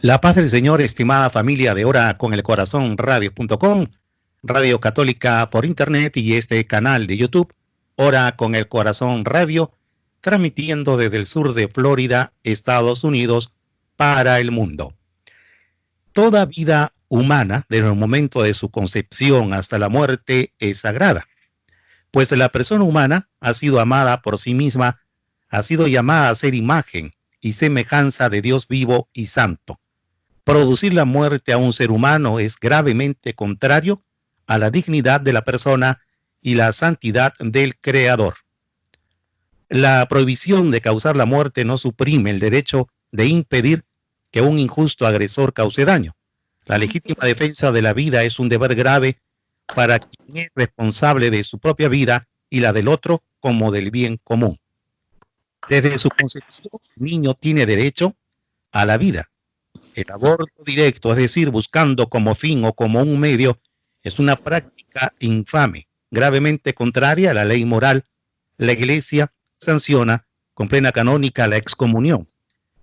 La paz del Señor, estimada familia de Ora con el Corazón Radio.com, Radio Católica por Internet y este canal de YouTube, Ora con el Corazón Radio, transmitiendo desde el sur de Florida, Estados Unidos, para el mundo. Toda vida humana, desde el momento de su concepción hasta la muerte, es sagrada, pues la persona humana ha sido amada por sí misma, ha sido llamada a ser imagen y semejanza de Dios vivo y santo. Producir la muerte a un ser humano es gravemente contrario a la dignidad de la persona y la santidad del Creador. La prohibición de causar la muerte no suprime el derecho de impedir que un injusto agresor cause daño. La legítima defensa de la vida es un deber grave para quien es responsable de su propia vida y la del otro como del bien común. Desde su concepción, el niño tiene derecho a la vida. El aborto directo, es decir, buscando como fin o como un medio, es una práctica infame, gravemente contraria a la ley moral. La Iglesia sanciona con pena canónica la excomunión,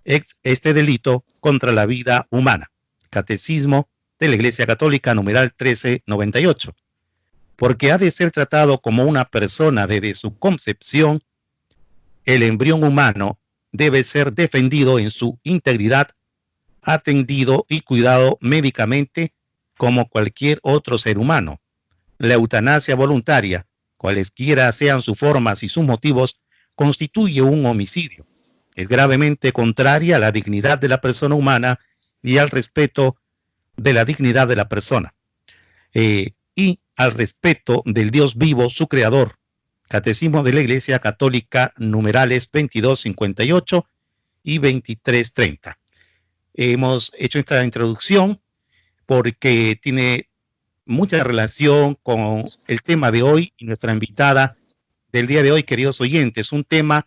este delito contra la vida humana. Catecismo de la Iglesia Católica, numeral 1398. Porque ha de ser tratado como una persona desde su concepción, el embrión humano debe ser defendido en su integridad, atendido y cuidado médicamente como cualquier otro ser humano. La eutanasia voluntaria, cualesquiera sean sus formas y sus motivos, constituye un homicidio. Es gravemente contraria a la dignidad de la persona humana y al respeto de la dignidad de la persona. Y al respeto del Dios vivo, su creador. Catecismo de la Iglesia Católica, numerales 2258 y 2330. Hemos hecho esta introducción porque tiene mucha relación con el tema de hoy y nuestra invitada del día de hoy, queridos oyentes. Un tema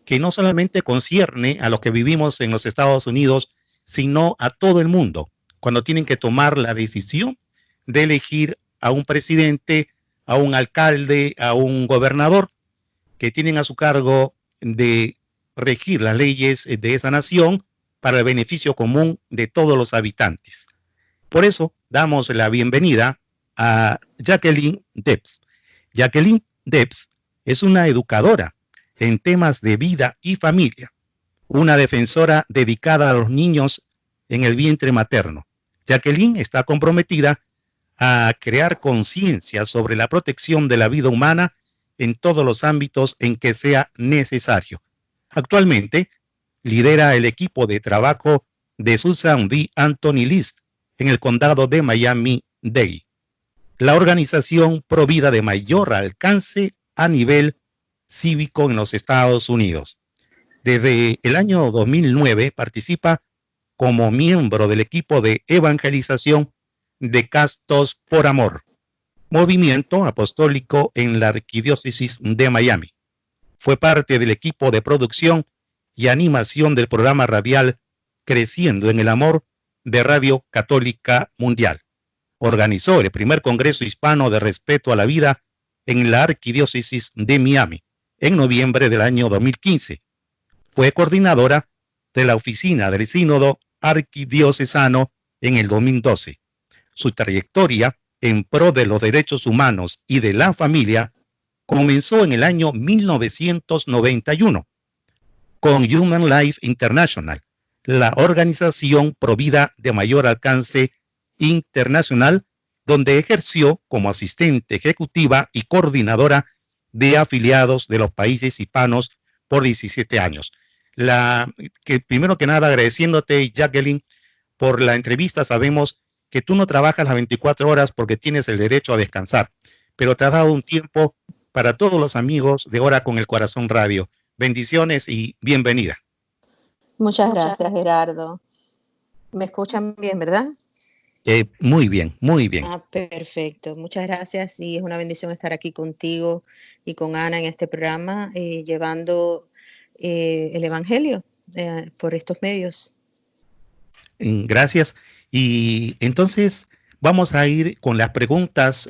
que no solamente concierne a los que vivimos en los Estados Unidos, sino a todo el mundo, cuando tienen que tomar la decisión de elegir a un presidente, a un alcalde, a un gobernador, que tienen a su cargo de regir las leyes de esa nación para el beneficio común de todos los habitantes. Por eso damos la bienvenida a Jacqueline Debs. Jacqueline Debs es una educadora en temas de vida y familia, una defensora dedicada a los niños en el vientre materno. Jacqueline está comprometida a crear conciencia sobre la protección de la vida humana en todos los ámbitos en que sea necesario. Actualmente, lidera el equipo de trabajo de Susan B. Anthony List en el condado de Miami-Dade, la organización provida de mayor alcance a nivel cívico en los Estados Unidos. Desde el año 2009 participa como miembro del equipo de evangelización de Castos por Amor, movimiento apostólico en la Arquidiócesis de Miami. Fue parte del equipo de producción y animación del programa radial Creciendo en el Amor de Radio Católica Mundial. Organizó el primer Congreso Hispano de Respeto a la Vida en la Arquidiócesis de Miami en noviembre del año 2015. Fue coordinadora de la oficina del Sínodo Arquidiocesano en el 2012. Su trayectoria en pro de los derechos humanos y de la familia comenzó en el año 1991 con Human Life International, la organización provida de mayor alcance internacional, donde ejerció como asistente ejecutiva y coordinadora de afiliados de los países hispanos por 17 años. Primero que nada, agradeciéndote, Jacqueline, por la entrevista. Sabemos que tú no trabajas las 24 horas porque tienes el derecho a descansar, pero te has dado un tiempo para todos los amigos de Ora con el Corazón Radio. Bendiciones y bienvenida. Muchas gracias, Gerardo. ¿Me escuchan bien, verdad? Muy bien, muy bien. Perfecto. Muchas gracias y es una bendición estar aquí contigo y con Ana en este programa, llevando el Evangelio por estos medios. Gracias. Y entonces vamos a ir con las preguntas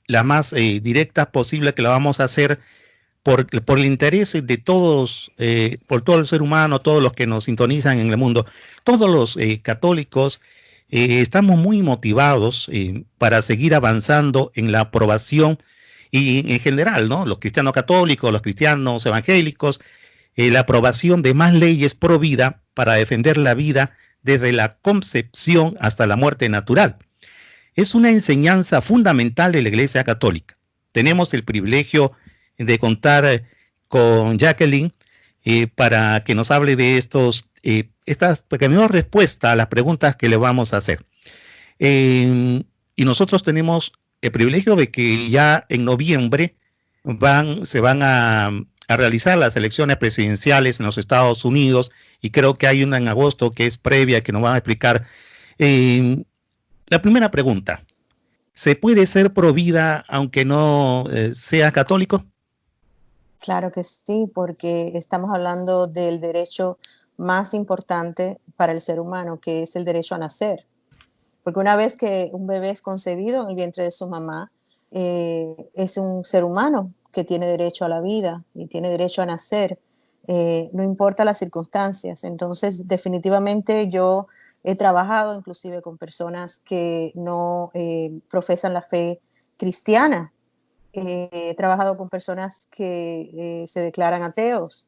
las más directas posibles que la vamos a hacer por el interés de todos, por todo el ser humano, todos los que nos sintonizan en el mundo, todos los católicos, estamos muy motivados para seguir avanzando en la aprobación y en general, ¿no? Los cristianos católicos, los cristianos evangélicos, la aprobación de más leyes pro vida para defender la vida desde la concepción hasta la muerte natural. Es una enseñanza fundamental de la Iglesia Católica. Tenemos el privilegio de contar con Jacqueline para que nos hable de estas pequeñas respuestas a las preguntas que le vamos a hacer. Y nosotros tenemos el privilegio de que ya en noviembre se van a realizar las elecciones presidenciales en los Estados Unidos, y creo que hay una en agosto que es previa, que nos van a explicar. La primera pregunta: ¿se puede ser pro vida aunque no sea católico? Claro que sí, porque estamos hablando del derecho más importante para el ser humano, que es el derecho a nacer. Porque una vez que un bebé es concebido en el vientre de su mamá, es un ser humano que tiene derecho a la vida y tiene derecho a nacer, no importa las circunstancias. Entonces, definitivamente yo he trabajado inclusive con personas que no profesan la fe cristiana. He trabajado con personas que se declaran ateos.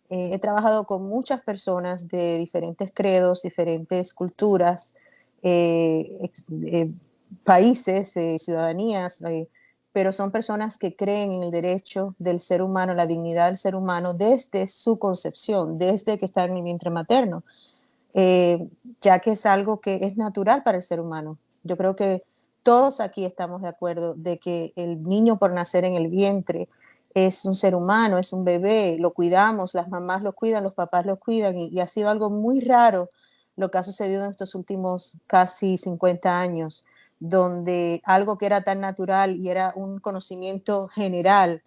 He trabajado con muchas personas de diferentes credos, diferentes culturas, países, ciudadanías, pero son personas que creen en el derecho del ser humano, la dignidad del ser humano desde su concepción, desde que está en el vientre materno, ya que es algo que es natural para el ser humano. Yo creo que todos aquí estamos de acuerdo de que el niño por nacer en el vientre es un ser humano, es un bebé, lo cuidamos, las mamás lo cuidan, los papás lo cuidan, y ha sido algo muy raro lo que ha sucedido en estos últimos casi 50 años, donde algo que era tan natural y era un conocimiento general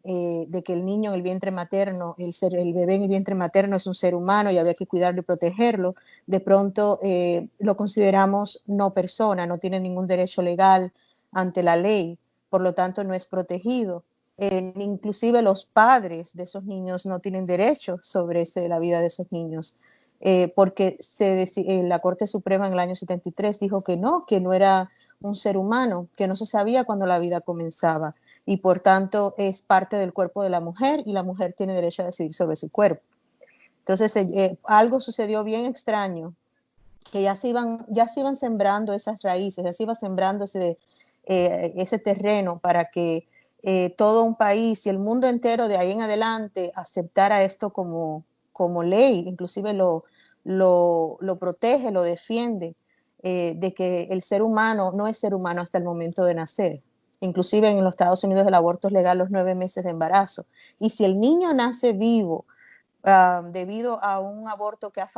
de que el niño en el vientre materno, el bebé en el vientre materno es un ser humano y había que cuidarlo y protegerlo, de pronto lo consideramos no persona, no tiene ningún derecho legal ante la ley, por lo tanto no es protegido. Inclusive los padres de esos niños no tienen derecho sobre la vida de esos niños, porque la Corte Suprema en el año 73 dijo que no era un ser humano, que no se sabía cuándo la vida comenzaba, y por tanto es parte del cuerpo de la mujer y la mujer tiene derecho a decidir sobre su cuerpo. Entonces algo sucedió bien extraño, que ya se iban sembrando esas raíces, ya se iba sembrando ese terreno para que todo un país y el mundo entero de ahí en adelante aceptara esto como ley, inclusive lo protege, lo defiende, de que el ser humano no es ser humano hasta el momento de nacer. Inclusive en los Estados Unidos el aborto es legal los 9 meses de embarazo. Y si el niño nace vivo, debido a un aborto que ha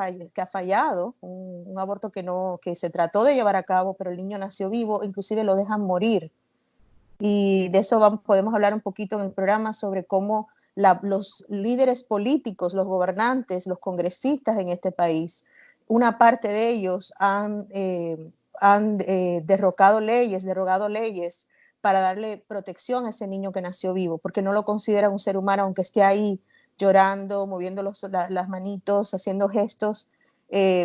fallado, un aborto que se trató de llevar a cabo, pero el niño nació vivo, inclusive lo dejan morir. Y de eso podemos hablar un poquito en el programa, sobre cómo los líderes políticos, los gobernantes, los congresistas en este país, una parte de ellos han derogado leyes para darle protección a ese niño que nació vivo, porque no lo consideran un ser humano, aunque esté ahí llorando, moviendo las manitos, haciendo gestos,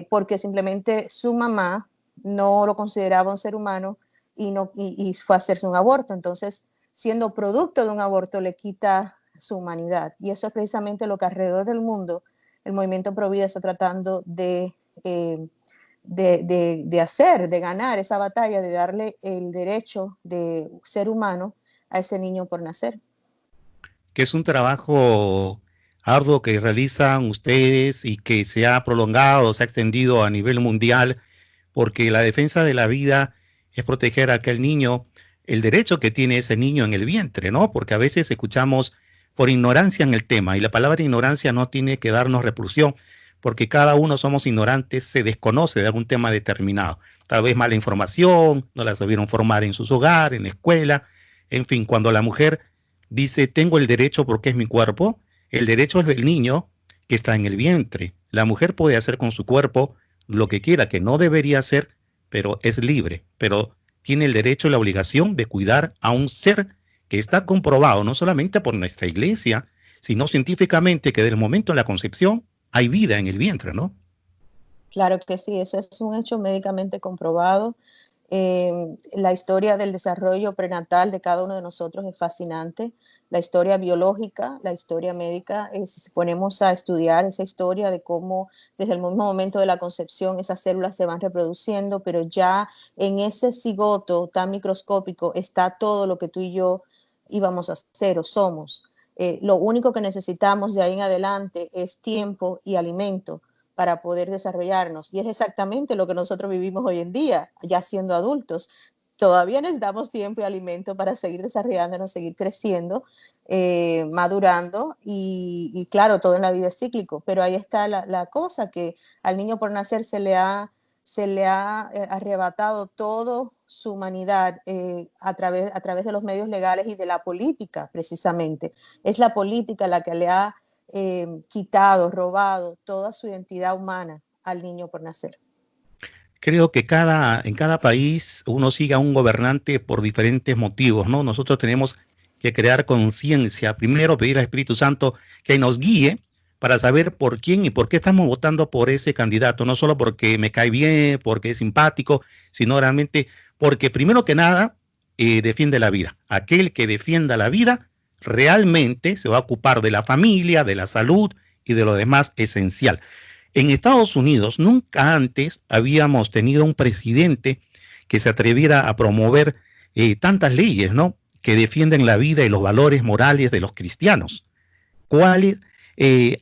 porque simplemente su mamá no lo consideraba un ser humano y fue a hacerse un aborto. Entonces, siendo producto de un aborto, le quita su humanidad. Y eso es precisamente lo que alrededor del mundo el movimiento Pro Vida está tratando de hacer, de ganar esa batalla, de darle el derecho de ser humano a ese niño por nacer. Que es un trabajo arduo que realizan ustedes y que se ha prolongado, se ha extendido a nivel mundial, porque la defensa de la vida es proteger a aquel niño, el derecho que tiene ese niño en el vientre, ¿no? Porque a veces escuchamos por ignorancia en el tema, y la palabra ignorancia no tiene que darnos repulsión, porque cada uno somos ignorantes, se desconoce de algún tema determinado. Tal vez mala información, no la sabieron formar en sus hogares, en la escuela, en fin, cuando la mujer dice, tengo el derecho porque es mi cuerpo, el derecho es del niño que está en el vientre. La mujer puede hacer con su cuerpo lo que quiera, que no debería hacer, pero es libre, pero tiene el derecho y la obligación de cuidar a un ser que está comprobado no solamente por nuestra iglesia, sino científicamente que desde el momento de la concepción hay vida en el vientre, ¿no? Claro que sí, eso es un hecho médicamente comprobado. La historia del desarrollo prenatal de cada uno de nosotros es fascinante. La historia biológica, la historia médica, si ponemos a estudiar esa historia de cómo desde el mismo momento de la concepción esas células se van reproduciendo, pero ya en ese cigoto tan microscópico está todo lo que tú y yo íbamos a ser o somos. Lo único que necesitamos de ahí en adelante es tiempo y alimento para poder desarrollarnos. Y es exactamente lo que nosotros vivimos hoy en día, ya siendo adultos. Todavía necesitamos tiempo y alimento para seguir desarrollándonos, seguir creciendo, madurando y, claro, todo en la vida es cíclico, pero ahí está la cosa, que al niño por nacer se le ha arrebatado toda su humanidad a través de los medios legales y de la política, precisamente. Es la política la que le ha quitado, robado toda su identidad humana al niño por nacer. Creo que en cada país uno sigue a un gobernante por diferentes motivos, ¿no? Nosotros tenemos que crear conciencia, primero pedir al Espíritu Santo que nos guíe para saber por quién y por qué estamos votando por ese candidato, no solo porque me cae bien, porque es simpático, sino realmente porque primero que nada defiende la vida. Aquel que defienda la vida realmente se va a ocupar de la familia, de la salud y de lo demás esencial. En Estados Unidos nunca antes habíamos tenido un presidente que se atreviera a promover tantas leyes, ¿no? Que defienden la vida y los valores morales de los cristianos. ¿Cuáles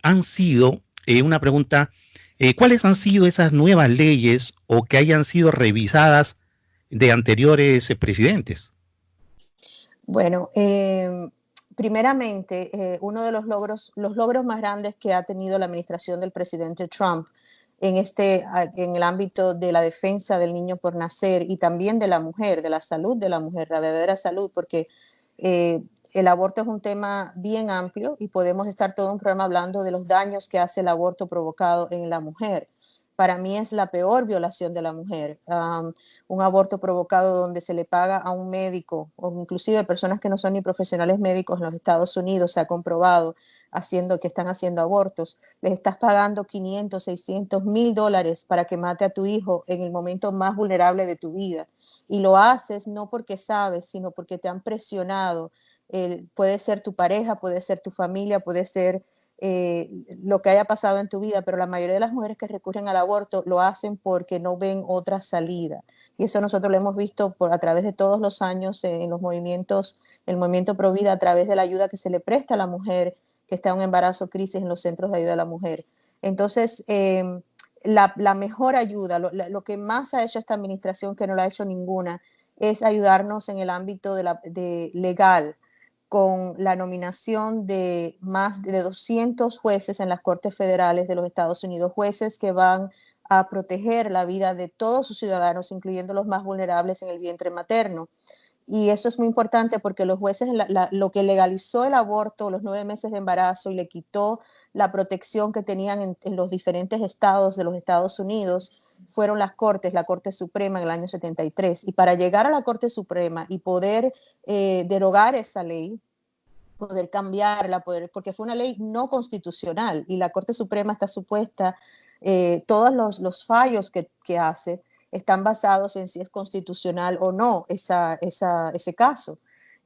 han sido, una pregunta, cuáles han sido esas nuevas leyes o que hayan sido revisadas de anteriores presidentes? Bueno, primeramente, uno de los logros más grandes que ha tenido la administración del presidente Trump en el ámbito de la defensa del niño por nacer y también de la mujer, de la salud de la mujer, la verdadera salud, porque eh, el aborto es un tema bien amplio y podemos estar todo un programa hablando de los daños que hace el aborto provocado en la mujer. Para mí es la peor violación de la mujer. Un aborto provocado donde se le paga a un médico o inclusive personas que no son ni profesionales médicos en los Estados Unidos, se ha comprobado que están haciendo abortos, les estás pagando 500, 600, $1,000 para que mate a tu hijo en el momento más vulnerable de tu vida. Y lo haces no porque sabes, sino porque te han presionado. Puede ser tu pareja, puede ser tu familia, puede ser lo que haya pasado en tu vida, pero la mayoría de las mujeres que recurren al aborto lo hacen porque no ven otra salida. Y eso nosotros lo hemos visto a través de todos los años en los movimientos, el movimiento Pro Vida, a través de la ayuda que se le presta a la mujer que está en un embarazo crisis en los centros de ayuda a la mujer. Entonces, la mejor ayuda, lo que más ha hecho esta administración, que no lo ha hecho ninguna, es ayudarnos en el ámbito de legal, con la nominación de más de 200 jueces en las Cortes Federales de los Estados Unidos, jueces que van a proteger la vida de todos sus ciudadanos, incluyendo los más vulnerables en el vientre materno. Y eso es muy importante porque los jueces, lo que legalizó el aborto, los 9 meses de embarazo y le quitó la protección que tenían en los diferentes estados de los Estados Unidos, fueron las Cortes, la Corte Suprema en el año 73. Y para llegar a la Corte Suprema y poder derogar esa ley, poder cambiarla, porque fue una ley no constitucional y la Corte Suprema está supuesta, todos los fallos que hace están basados en si es constitucional o no ese caso.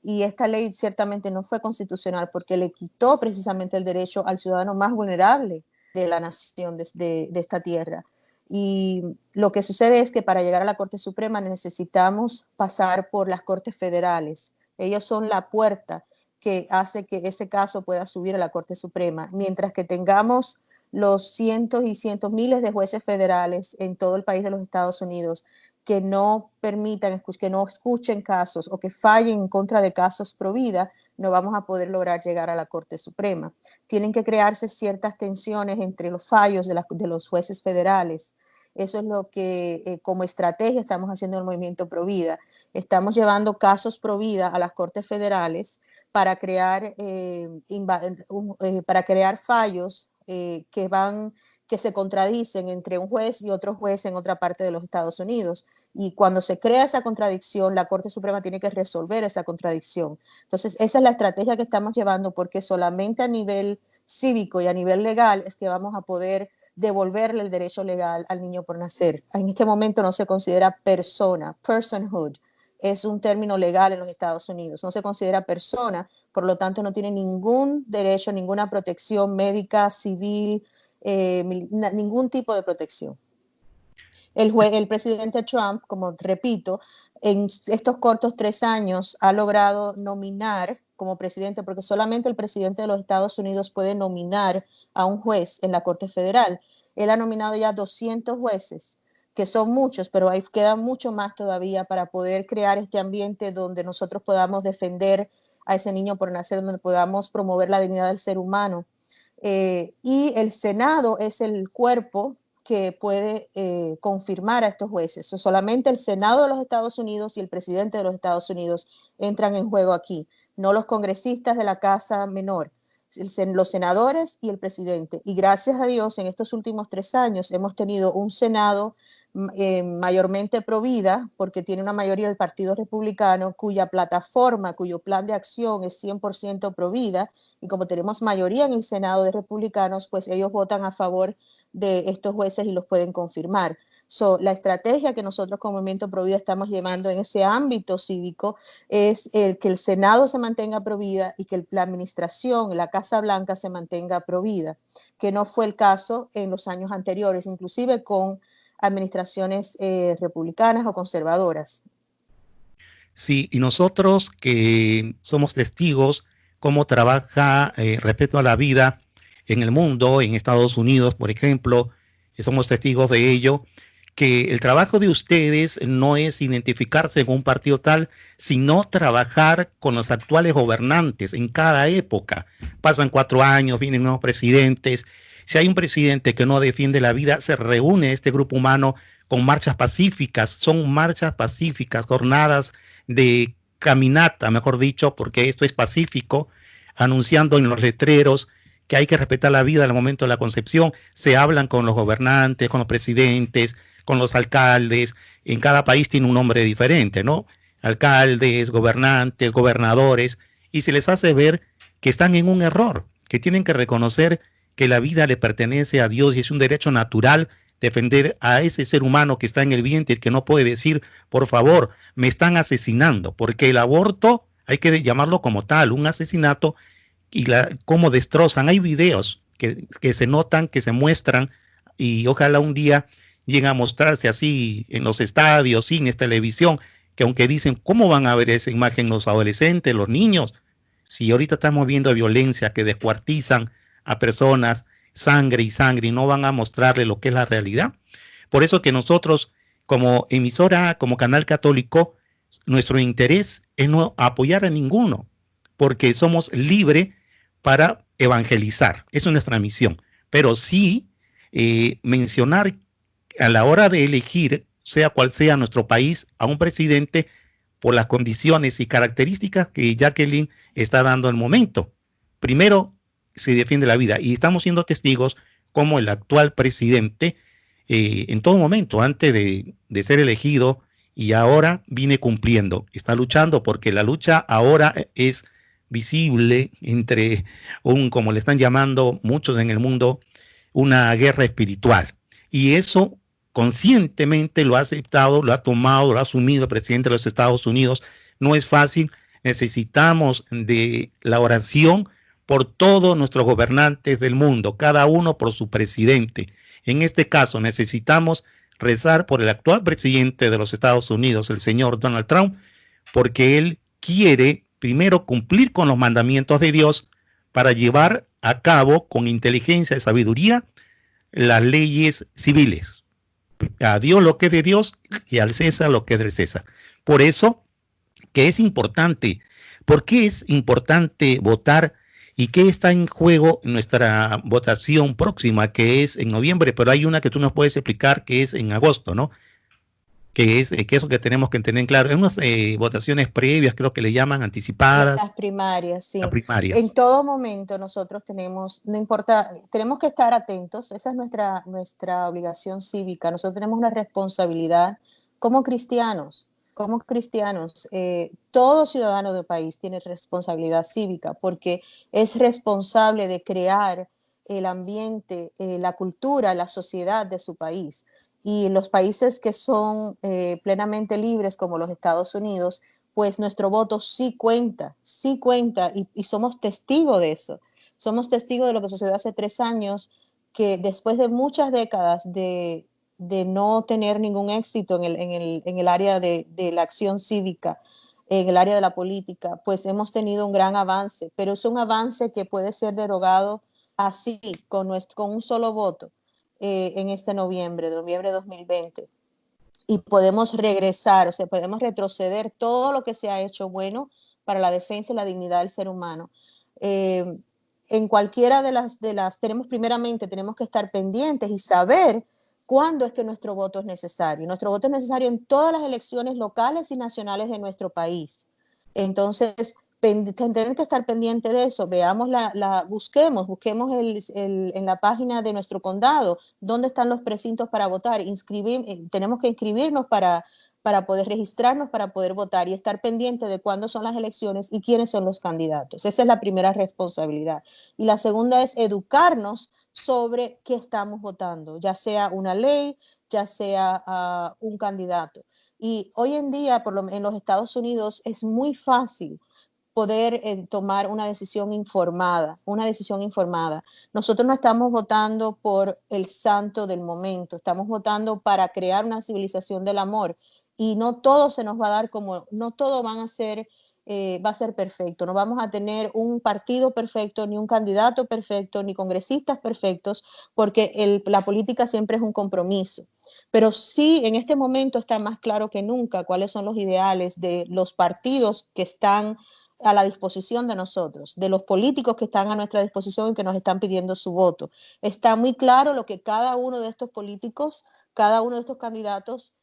Y esta ley ciertamente no fue constitucional porque le quitó precisamente el derecho al ciudadano más vulnerable de la nación, de esta tierra. Y lo que sucede es que para llegar a la Corte Suprema necesitamos pasar por las Cortes Federales. Ellos son la puerta que hace que ese caso pueda subir a la Corte Suprema, mientras que tengamos los cientos y cientos, miles de jueces federales en todo el país de los Estados Unidos que no permitan, que no escuchen casos o que fallen en contra de casos pro vida, no vamos a poder lograr llegar a la Corte Suprema. Tienen que crearse ciertas tensiones entre los fallos de los jueces federales. Eso es lo que como estrategia estamos haciendo en el movimiento pro vida. Estamos llevando casos pro vida a las Cortes Federales para crear fallos que se contradicen entre un juez y otro juez en otra parte de los Estados Unidos. Y cuando se crea esa contradicción, la Corte Suprema tiene que resolver esa contradicción. Entonces, esa es la estrategia que estamos llevando, porque solamente a nivel cívico y a nivel legal es que vamos a poder devolverle el derecho legal al niño por nacer. En este momento no se considera persona, personhood, es un término legal en los Estados Unidos, no se considera persona, por lo tanto no tiene ningún derecho, ninguna protección médica, civil, ningún tipo de protección. El presidente Trump, como repito, en estos cortos 3 años ha logrado nominar como presidente, porque solamente el presidente de los Estados Unidos puede nominar a un juez en la Corte Federal. Él ha nominado ya 200 jueces, que son muchos, pero ahí queda mucho más todavía para poder crear este ambiente donde nosotros podamos defender a ese niño por nacer, donde podamos promover la dignidad del ser humano. Y el Senado es el cuerpo que puede confirmar a estos jueces. Solamente el Senado de los Estados Unidos y el presidente de los Estados Unidos entran en juego aquí, no los congresistas de la Casa Menor, los senadores y el presidente. Y gracias a Dios, en estos últimos 3 años hemos tenido un Senado mayormente pro vida, porque tiene una mayoría del Partido Republicano, cuya plataforma, cuyo plan de acción es 100% pro vida, y como tenemos mayoría en el Senado de republicanos, pues ellos votan a favor de estos jueces y los pueden confirmar. La estrategia que nosotros como Movimiento Pro Vida estamos llevando en ese ámbito cívico es que el Senado se mantenga pro vida y que la administración, la Casa Blanca se mantenga pro vida, que no fue el caso en los años anteriores, inclusive con administraciones republicanas o conservadoras. Sí, y nosotros que somos testigos cómo trabaja respecto a la vida en el mundo, en Estados Unidos, por ejemplo, somos testigos de ello, que el trabajo de ustedes no es identificarse en un partido tal, sino trabajar con los actuales gobernantes en cada época. Pasan 4 años, vienen nuevos presidentes. Si hay un presidente que no defiende la vida, se reúne este grupo humano con marchas pacíficas. Son marchas pacíficas, jornadas de caminata, mejor dicho, porque esto es pacífico, anunciando en los letreros que hay que respetar la vida al momento de la concepción. Se hablan con los gobernantes, con los presidentes, con los alcaldes. En cada país tiene un nombre diferente, ¿no? Alcaldes, gobernantes, gobernadores, y se les hace ver que están en un error, que tienen que reconocer que la vida le pertenece a Dios y es un derecho natural defender a ese ser humano que está en el vientre y que no puede decir, por favor, me están asesinando, porque el aborto hay que llamarlo como tal, un asesinato, y cómo destrozan. Hay videos que se notan, que se muestran, y ojalá un día lleguen a mostrarse así en los estadios, cines, televisión, que aunque dicen, ¿cómo van a ver esa imagen los adolescentes, los niños? Si ahorita estamos viendo violencia que descuartizan a personas, sangre y sangre, y no van a mostrarle lo que es la realidad. Por eso que nosotros, como emisora, como canal católico, nuestro interés es no apoyar a ninguno, porque somos libres para evangelizar. Esa es nuestra misión. Pero sí mencionar a la hora de elegir, sea cual sea nuestro país, a un presidente por las condiciones y características que Jacqueline está dando al momento. Primero, se defiende la vida, y estamos siendo testigos como el actual presidente en todo momento, antes de ser elegido, y ahora viene cumpliendo, está luchando, porque la lucha ahora es visible entre como le están llamando muchos en el mundo, una guerra espiritual, y eso conscientemente lo ha aceptado, lo ha tomado, lo ha asumido el presidente de los Estados Unidos. No es fácil, necesitamos de la oración por todos nuestros gobernantes del mundo, cada uno por su presidente. En este caso necesitamos rezar por el actual presidente de los Estados Unidos, el señor Donald Trump, porque él quiere primero cumplir con los mandamientos de Dios para llevar a cabo con inteligencia y sabiduría las leyes civiles. A Dios lo que es de Dios y al César lo que es del César. Por eso que es importante. ¿Por qué es importante votar? ¿Y qué está en juego en nuestra votación próxima, que es en noviembre? Pero hay una que tú nos puedes explicar, que es en agosto, ¿no? que eso que tenemos que tener claro. En unas votaciones previas, creo que le llaman Las anticipadas, primarias, a sí. En primarias. todo momento nosotros tenemos, no importa, tenemos que estar atentos, esa es nuestra obligación cívica. Nosotros tenemos una responsabilidad como cristianos, como cristianos. Todo ciudadano del país tiene responsabilidad cívica porque es responsable de crear el ambiente, la cultura, la sociedad de su país. Y los países que son plenamente libres, como los Estados Unidos, pues nuestro voto sí cuenta y somos testigos de eso. Somos testigos de lo que sucedió hace 3 años, que después de muchas décadas de no tener ningún éxito en el área de la acción cívica, en el área de la política, pues hemos tenido un gran avance, pero es un avance que puede ser derogado así, con un solo voto, en este noviembre, de noviembre de 2020, y podemos regresar, o sea, podemos retroceder todo lo que se ha hecho bueno para la defensa y la dignidad del ser humano. Eh, en cualquiera tenemos que estar pendientes y saber cuándo es que nuestro voto es necesario. Nuestro voto es necesario en todas las elecciones locales y nacionales de nuestro país. Entonces, tener que estar pendiente de eso. Veamos busquemos en la página de nuestro condado dónde están los precintos para votar. Tenemos que inscribirnos para poder registrarnos, para poder votar y estar pendiente de cuándo son las elecciones y quiénes son los candidatos. Esa es la primera responsabilidad. Y la segunda es educarnos sobre qué estamos votando, ya sea una ley, ya sea un candidato. Y hoy en día, en los Estados Unidos, es muy fácil poder tomar una decisión informada, una decisión informada. Nosotros no estamos votando por el santo del momento, estamos votando para crear una civilización del amor y no todo se nos va a dar no todo va a ser perfecto, no vamos a tener un partido perfecto, ni un candidato perfecto, ni congresistas perfectos, porque la política siempre es un compromiso. Pero sí, en este momento está más claro que nunca cuáles son los ideales de los partidos que están a la disposición de nosotros, de los políticos que están a nuestra disposición y que nos están pidiendo su voto. Está muy claro lo que cada uno de estos políticos, cada uno de estos candidatos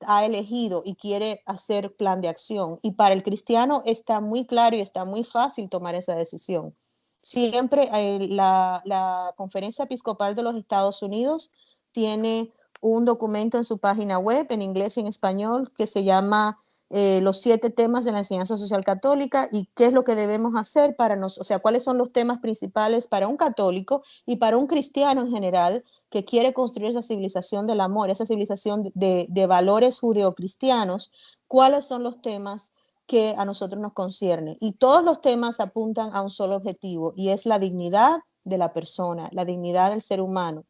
ha elegido y quiere hacer plan de acción. Y para el cristiano está muy claro y está muy fácil tomar esa decisión. Siempre la Conferencia Episcopal de los Estados Unidos tiene un documento en su página web, en inglés y en español, que se llama los 7 temas de la enseñanza social católica y qué es lo que debemos hacer o sea, cuáles son los temas principales para un católico y para un cristiano en general que quiere construir esa civilización del amor, esa civilización de valores judeocristianos, cuáles son los temas que a nosotros nos conciernen. Y todos los temas apuntan a un solo objetivo y es la dignidad de la persona, la dignidad del ser humano.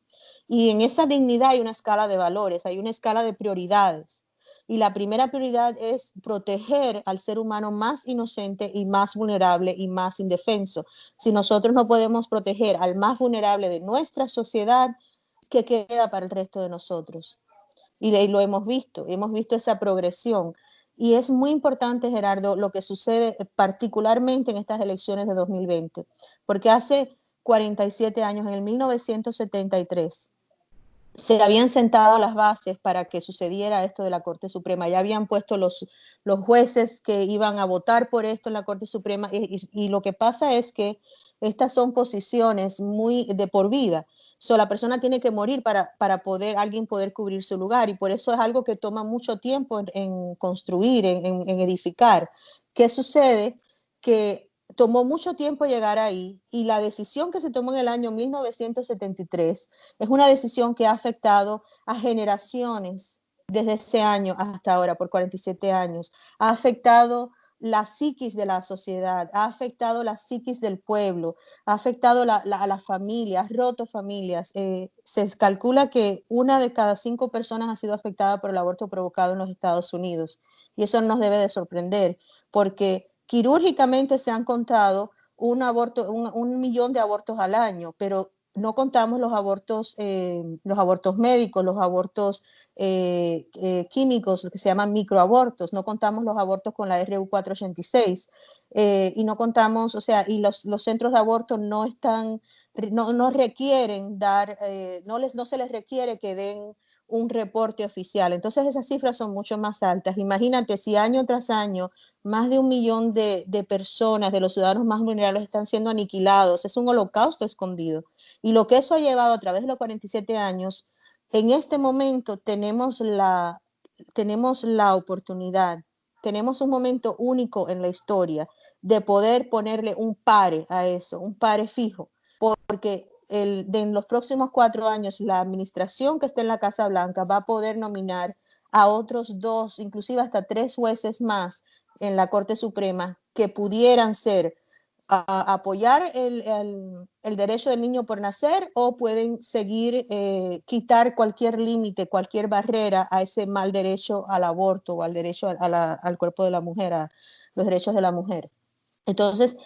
Y en esa dignidad hay una escala de valores, hay una escala de prioridades. Y la primera prioridad es proteger al ser humano más inocente y más vulnerable y más indefenso. Si nosotros no podemos proteger al más vulnerable de nuestra sociedad, ¿qué queda para el resto de nosotros? Y lo hemos visto esa progresión. Y es muy importante, Gerardo, lo que sucede particularmente en estas elecciones de 2020, porque hace 47 años, en el 1973, se habían sentado las bases para que sucediera esto de la Corte Suprema. Ya habían puesto los jueces que iban a votar por esto en la Corte Suprema y lo que pasa es que estas son posiciones muy de por vida. La persona tiene que morir para alguien poder cubrir su lugar y por eso es algo que toma mucho tiempo en construir, en edificar. ¿Qué sucede? Que tomó mucho tiempo llegar ahí y la decisión que se tomó en el año 1973 es una decisión que ha afectado a generaciones desde ese año hasta ahora, por 47 años. Ha afectado la psiquis de la sociedad, ha afectado la psiquis del pueblo, ha afectado a las familias, ha roto familias. Se calcula que 1 de cada 5 personas ha sido afectada por el aborto provocado en los Estados Unidos. Y eso nos debe de sorprender, porque quirúrgicamente se han contado un millón de abortos al año, pero no contamos los abortos médicos, los abortos químicos, lo que se llaman microabortos, no contamos los abortos con la RU486 y no contamos, o sea, y los centros de aborto no están, no requieren dar, no se les requiere que den un reporte oficial. Entonces esas cifras son mucho más altas. Imagínate si año tras año más de 1 millón de personas, de los ciudadanos más vulnerables, están siendo aniquilados. Es un holocausto escondido. Y lo que eso ha llevado a través de los 47 años, en este momento tenemos la oportunidad, tenemos un momento único en la historia de poder ponerle un pare a eso, un pare fijo, porque en los próximos 4 años la administración que esté en la Casa Blanca va a poder nominar a otros 2, inclusive hasta 3 jueces más en la Corte Suprema que pudieran ser apoyar el derecho del niño por nacer, o pueden seguir quitar cualquier límite, cualquier barrera a ese mal derecho al aborto o al derecho al cuerpo de la mujer, a los derechos de la mujer. Entonces,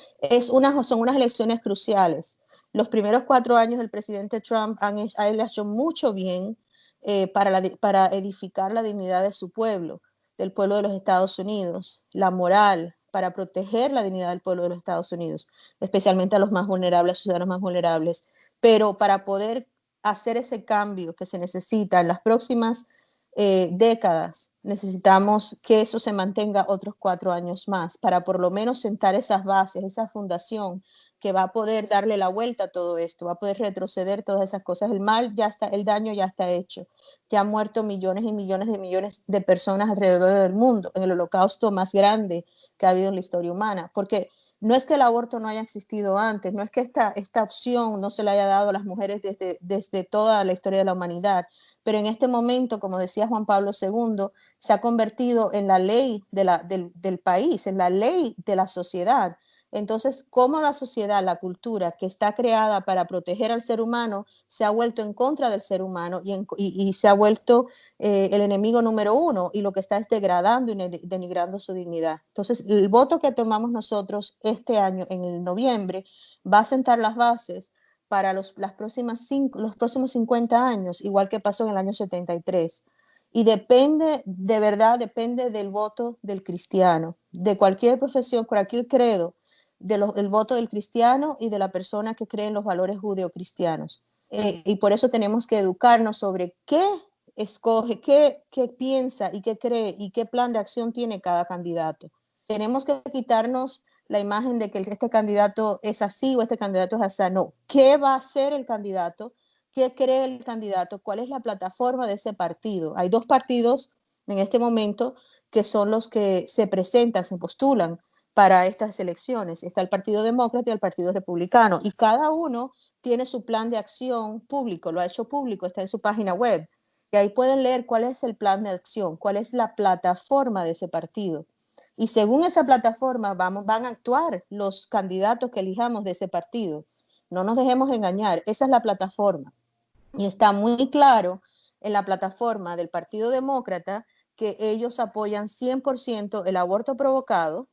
son unas elecciones cruciales. Los primeros 4 años del presidente Trump a él le ha hecho mucho bien para edificar la dignidad de su pueblo, del pueblo de los Estados Unidos, la moral, para proteger la dignidad del pueblo de los Estados Unidos, especialmente a los más vulnerables, ciudadanos más vulnerables. Pero para poder hacer ese cambio que se necesita en las próximas décadas, necesitamos que eso se mantenga otros 4 años más, para por lo menos sentar esas bases, esa fundación que va a poder darle la vuelta a todo esto, va a poder retroceder todas esas cosas. El daño ya está hecho. Ya han muerto millones y millones de personas alrededor del mundo, en el holocausto más grande que ha habido en la historia humana, porque no es que el aborto no haya existido antes, no es que esta opción no se le haya dado a las mujeres desde toda la historia de la humanidad, pero en este momento, como decía Juan Pablo II, se ha convertido en la ley del país, en la ley de la sociedad. Entonces, cómo la sociedad, la cultura que está creada para proteger al ser humano, se ha vuelto en contra del ser humano y se ha vuelto el enemigo número 1, y lo que está es degradando y denigrando su dignidad. Entonces, el voto que tomamos nosotros este año, en el noviembre, va a sentar las bases para los próximos 50 años, igual que pasó en el año 73. Y depende del voto del cristiano, de cualquier profesión, cualquier credo, del voto del cristiano y de la persona que cree en los valores judeocristianos. Y por eso tenemos que educarnos sobre qué escoge, qué piensa y qué cree y qué plan de acción tiene cada candidato. Tenemos que quitarnos la imagen de que este candidato es así o este candidato es así. No, ¿qué va a hacer el candidato? ¿Qué cree el candidato? ¿Cuál es la plataforma de ese partido? Hay 2 partidos en este momento que son los que se presentan, se postulan para estas elecciones. Está el Partido Demócrata y el Partido Republicano, y cada uno tiene su plan de acción público, lo ha hecho público, está en su página web, y ahí pueden leer cuál es el plan de acción, cuál es la plataforma de ese partido. Y según esa plataforma van a actuar los candidatos que elijamos de ese partido. No nos dejemos engañar, esa es la plataforma. Y está muy claro en la plataforma del Partido Demócrata que ellos apoyan 100% el aborto provocado,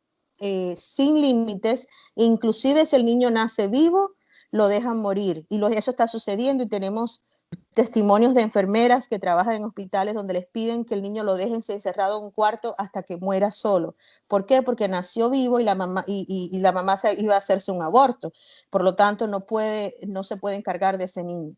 sin límites, inclusive si el niño nace vivo, lo dejan morir. Y eso está sucediendo, y tenemos testimonios de enfermeras que trabajan en hospitales donde les piden que el niño lo dejen encerrado en un cuarto hasta que muera solo. ¿Por qué? Porque nació vivo y la mamá, la mamá iba a hacerse un aborto. Por lo tanto, no se puede encargar de ese niño.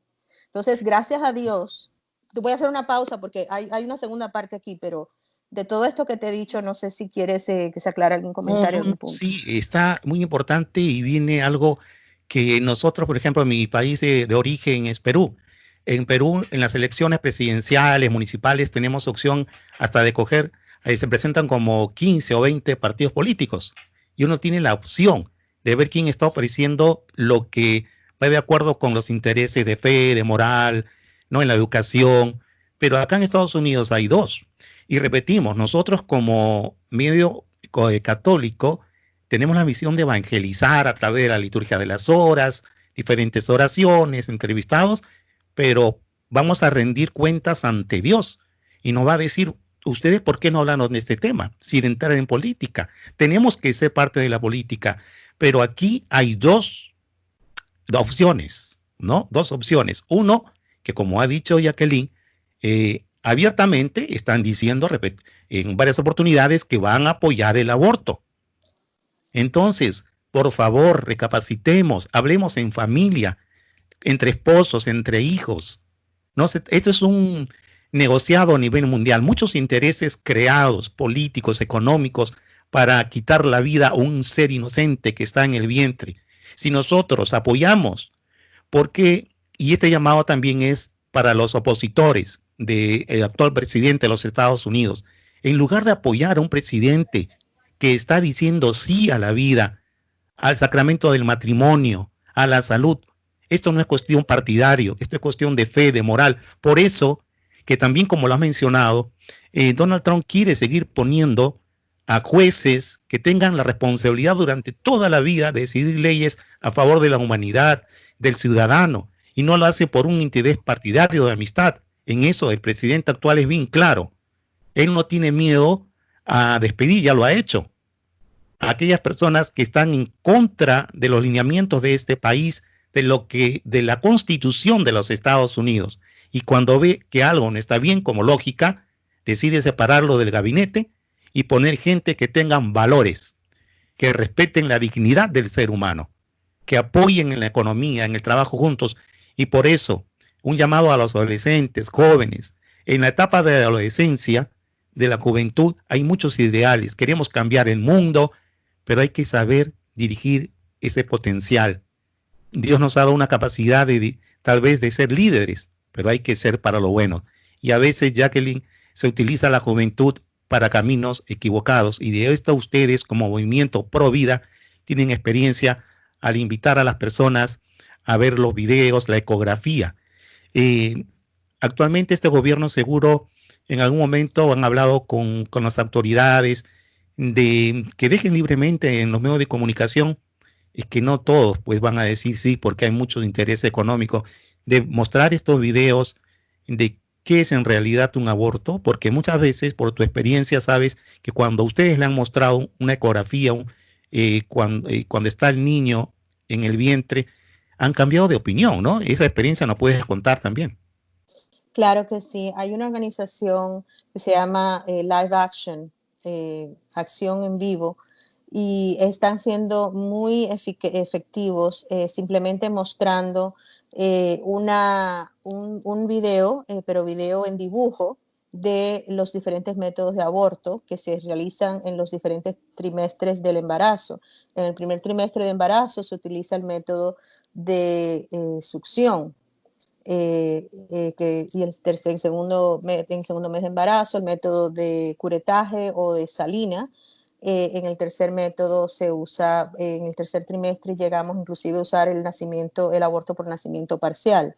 Entonces, gracias a Dios, voy a hacer una pausa porque hay una segunda parte aquí, pero de todo esto que te he dicho, no sé si quieres que se aclare algún comentario, algún punto. Sí, está muy importante, y viene algo que nosotros, por ejemplo, mi país de origen es Perú. En Perú, en las elecciones presidenciales, municipales, tenemos opción hasta de coger, se presentan como 15 o 20 partidos políticos, y uno tiene la opción de ver quién está ofreciendo lo que va de acuerdo con los intereses de fe, de moral, ¿no? En la educación. Pero acá en Estados Unidos hay 2. Y repetimos, nosotros como medio católico tenemos la misión de evangelizar a través de la liturgia de las horas, diferentes oraciones, entrevistados, pero vamos a rendir cuentas ante Dios, y nos va a decir: ustedes, ¿por qué no hablan de este tema sin entrar en política? Tenemos que ser parte de la política, pero aquí hay dos opciones, ¿no? 2 opciones. Uno, que como ha dicho Jacqueline, abiertamente están diciendo en varias oportunidades que van a apoyar el aborto. Entonces, por favor, recapacitemos, hablemos en familia, entre esposos, entre hijos. No sé, esto es negociado a nivel mundial, muchos intereses creados, políticos, económicos, para quitar la vida a un ser inocente que está en el vientre. Si nosotros apoyamos, porque, y este llamado también es para los opositores del actual presidente de los Estados Unidos, en lugar de apoyar a un presidente que está diciendo sí a la vida, al sacramento del matrimonio, a la salud, esto no es cuestión partidario, esto es cuestión de fe, de moral. Por eso que también, como lo has mencionado, Donald Trump quiere seguir poniendo a jueces que tengan la responsabilidad durante toda la vida de decidir leyes a favor de la humanidad, del ciudadano, y no lo hace por un interés partidario de amistad. En eso el presidente actual es bien claro. Él no tiene miedo a despedir, ya lo ha hecho, a aquellas personas que están en contra de los lineamientos de este país, de la Constitución de los Estados Unidos. Y cuando ve que algo no está bien, como lógica, decide separarlo del gabinete y poner gente que tengan valores, que respeten la dignidad del ser humano, que apoyen en la economía, en el trabajo juntos. Y por eso, un llamado a los adolescentes, jóvenes, en la etapa de la adolescencia, de la juventud, hay muchos ideales. Queremos cambiar el mundo, pero hay que saber dirigir ese potencial. Dios nos ha dado una capacidad tal vez de ser líderes, pero hay que ser para lo bueno. Y a veces, Jacqueline, se utiliza la juventud para caminos equivocados. Y de esto ustedes, como movimiento pro vida, tienen experiencia al invitar a las personas a ver los videos, la ecografía. Actualmente este gobierno seguro en algún momento han hablado con las autoridades de que dejen libremente en los medios de comunicación. Es que no todos pues van a decir sí, porque hay mucho interés económico, de mostrar estos videos de qué es en realidad un aborto, porque muchas veces por tu experiencia sabes que cuando ustedes le han mostrado una ecografía, cuando está el niño en el vientre, han cambiado de opinión, ¿no? Esa experiencia nos puedes contar también. Claro que sí. Hay una organización que se llama Live Action, Acción en Vivo, y están siendo muy efectivos, simplemente mostrando un video, pero video en dibujo, de los diferentes métodos de aborto que se realizan en los diferentes trimestres del embarazo. En el primer trimestre de embarazo se utiliza el método de succión. Y en segundo mes de embarazo, el método de curetaje o de salina. En el tercer método se usa, en el tercer trimestre llegamos inclusive a usar el aborto por nacimiento parcial.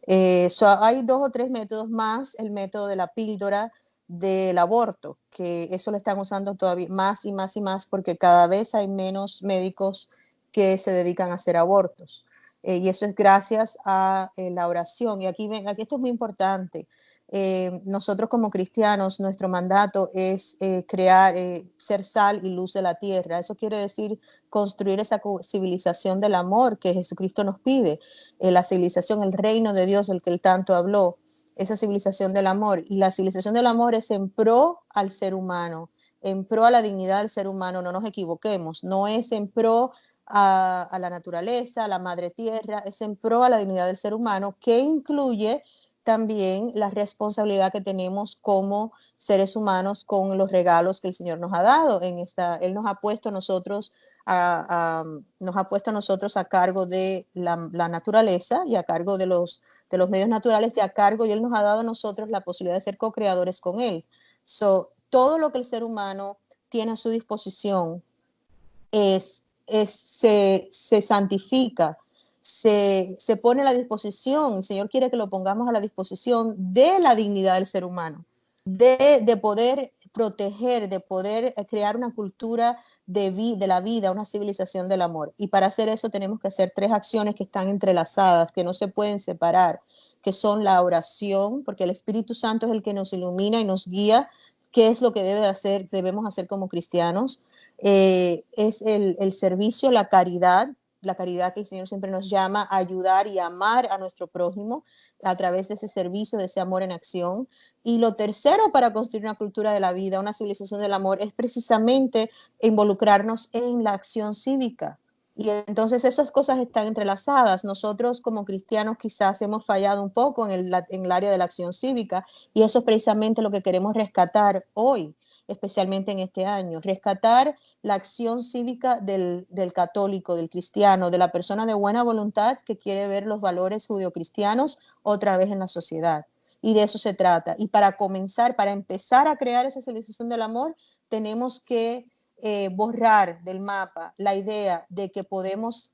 Hay 2 o 3 métodos más, el método de la píldora del aborto, que eso lo están usando todavía más y más y más porque cada vez hay menos médicos que se dedican a hacer abortos. Y eso es gracias a la oración. Y aquí esto es muy importante. Nosotros como cristianos, nuestro mandato es ser sal y luz de la tierra. Eso quiere decir construir esa civilización del amor que Jesucristo nos pide. La civilización, el reino de Dios, el que él tanto habló, esa civilización del amor. Y la civilización del amor es en pro al ser humano, en pro a la dignidad del ser humano. No nos equivoquemos. No es en pro a la naturaleza, a la madre tierra, es en pro a la dignidad del ser humano, que incluye también la responsabilidad que tenemos como seres humanos con los regalos que el Señor nos ha dado. Él nos ha puesto a nosotros a cargo de la naturaleza y a cargo de los medios naturales y y Él nos ha dado a nosotros la posibilidad de ser co-creadores con Él. Todo lo que el ser humano tiene a su disposición se santifica, se pone a la disposición. El Señor quiere que lo pongamos a la disposición de la dignidad del ser humano, de poder proteger, de poder crear una cultura de la vida, una civilización del amor. Y para hacer eso tenemos que hacer 3 acciones que están entrelazadas, que no se pueden separar, que son la oración, porque el Espíritu Santo es el que nos ilumina y nos guía qué es lo que debemos hacer como cristianos. Es el servicio, la caridad que el Señor siempre nos llama a ayudar y amar a nuestro prójimo a través de ese servicio, de ese amor en acción. Y lo tercero para construir una cultura de la vida, una civilización del amor, es precisamente involucrarnos en la acción cívica. Y entonces esas cosas están entrelazadas. Nosotros como cristianos quizás hemos fallado un poco en el área de la acción cívica, y eso es precisamente lo que queremos rescatar hoy, especialmente en este año, rescatar la acción cívica del católico, del cristiano, de la persona de buena voluntad que quiere ver los valores judeocristianos otra vez en la sociedad. Y de eso se trata. Y para comenzar, para empezar a crear esa civilización del amor, tenemos que borrar del mapa la idea de que podemos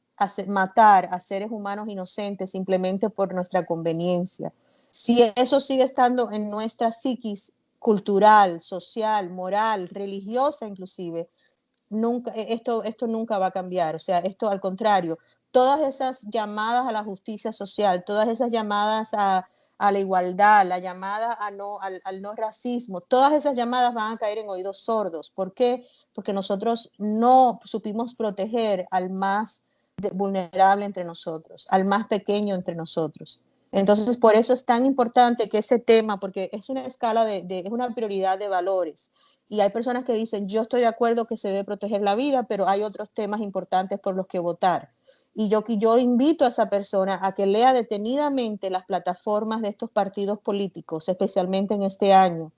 matar a seres humanos inocentes simplemente por nuestra conveniencia. Si eso sigue estando en nuestra psiquis cultural, social, moral, religiosa inclusive, esto nunca va a cambiar. O sea, esto al contrario, todas esas llamadas a la justicia social, todas esas llamadas a la igualdad, la llamada al no racismo, todas esas llamadas van a caer en oídos sordos. ¿Por qué? Porque nosotros no supimos proteger al más vulnerable entre nosotros, al más pequeño entre nosotros. Entonces, por eso es tan importante que ese tema, porque es una escala es una prioridad de valores. Y hay personas que dicen, yo estoy de acuerdo que se debe proteger la vida, pero hay otros temas importantes por los que votar. Y yo invito a esa persona a que lea detenidamente las plataformas de estos partidos políticos, especialmente en este año,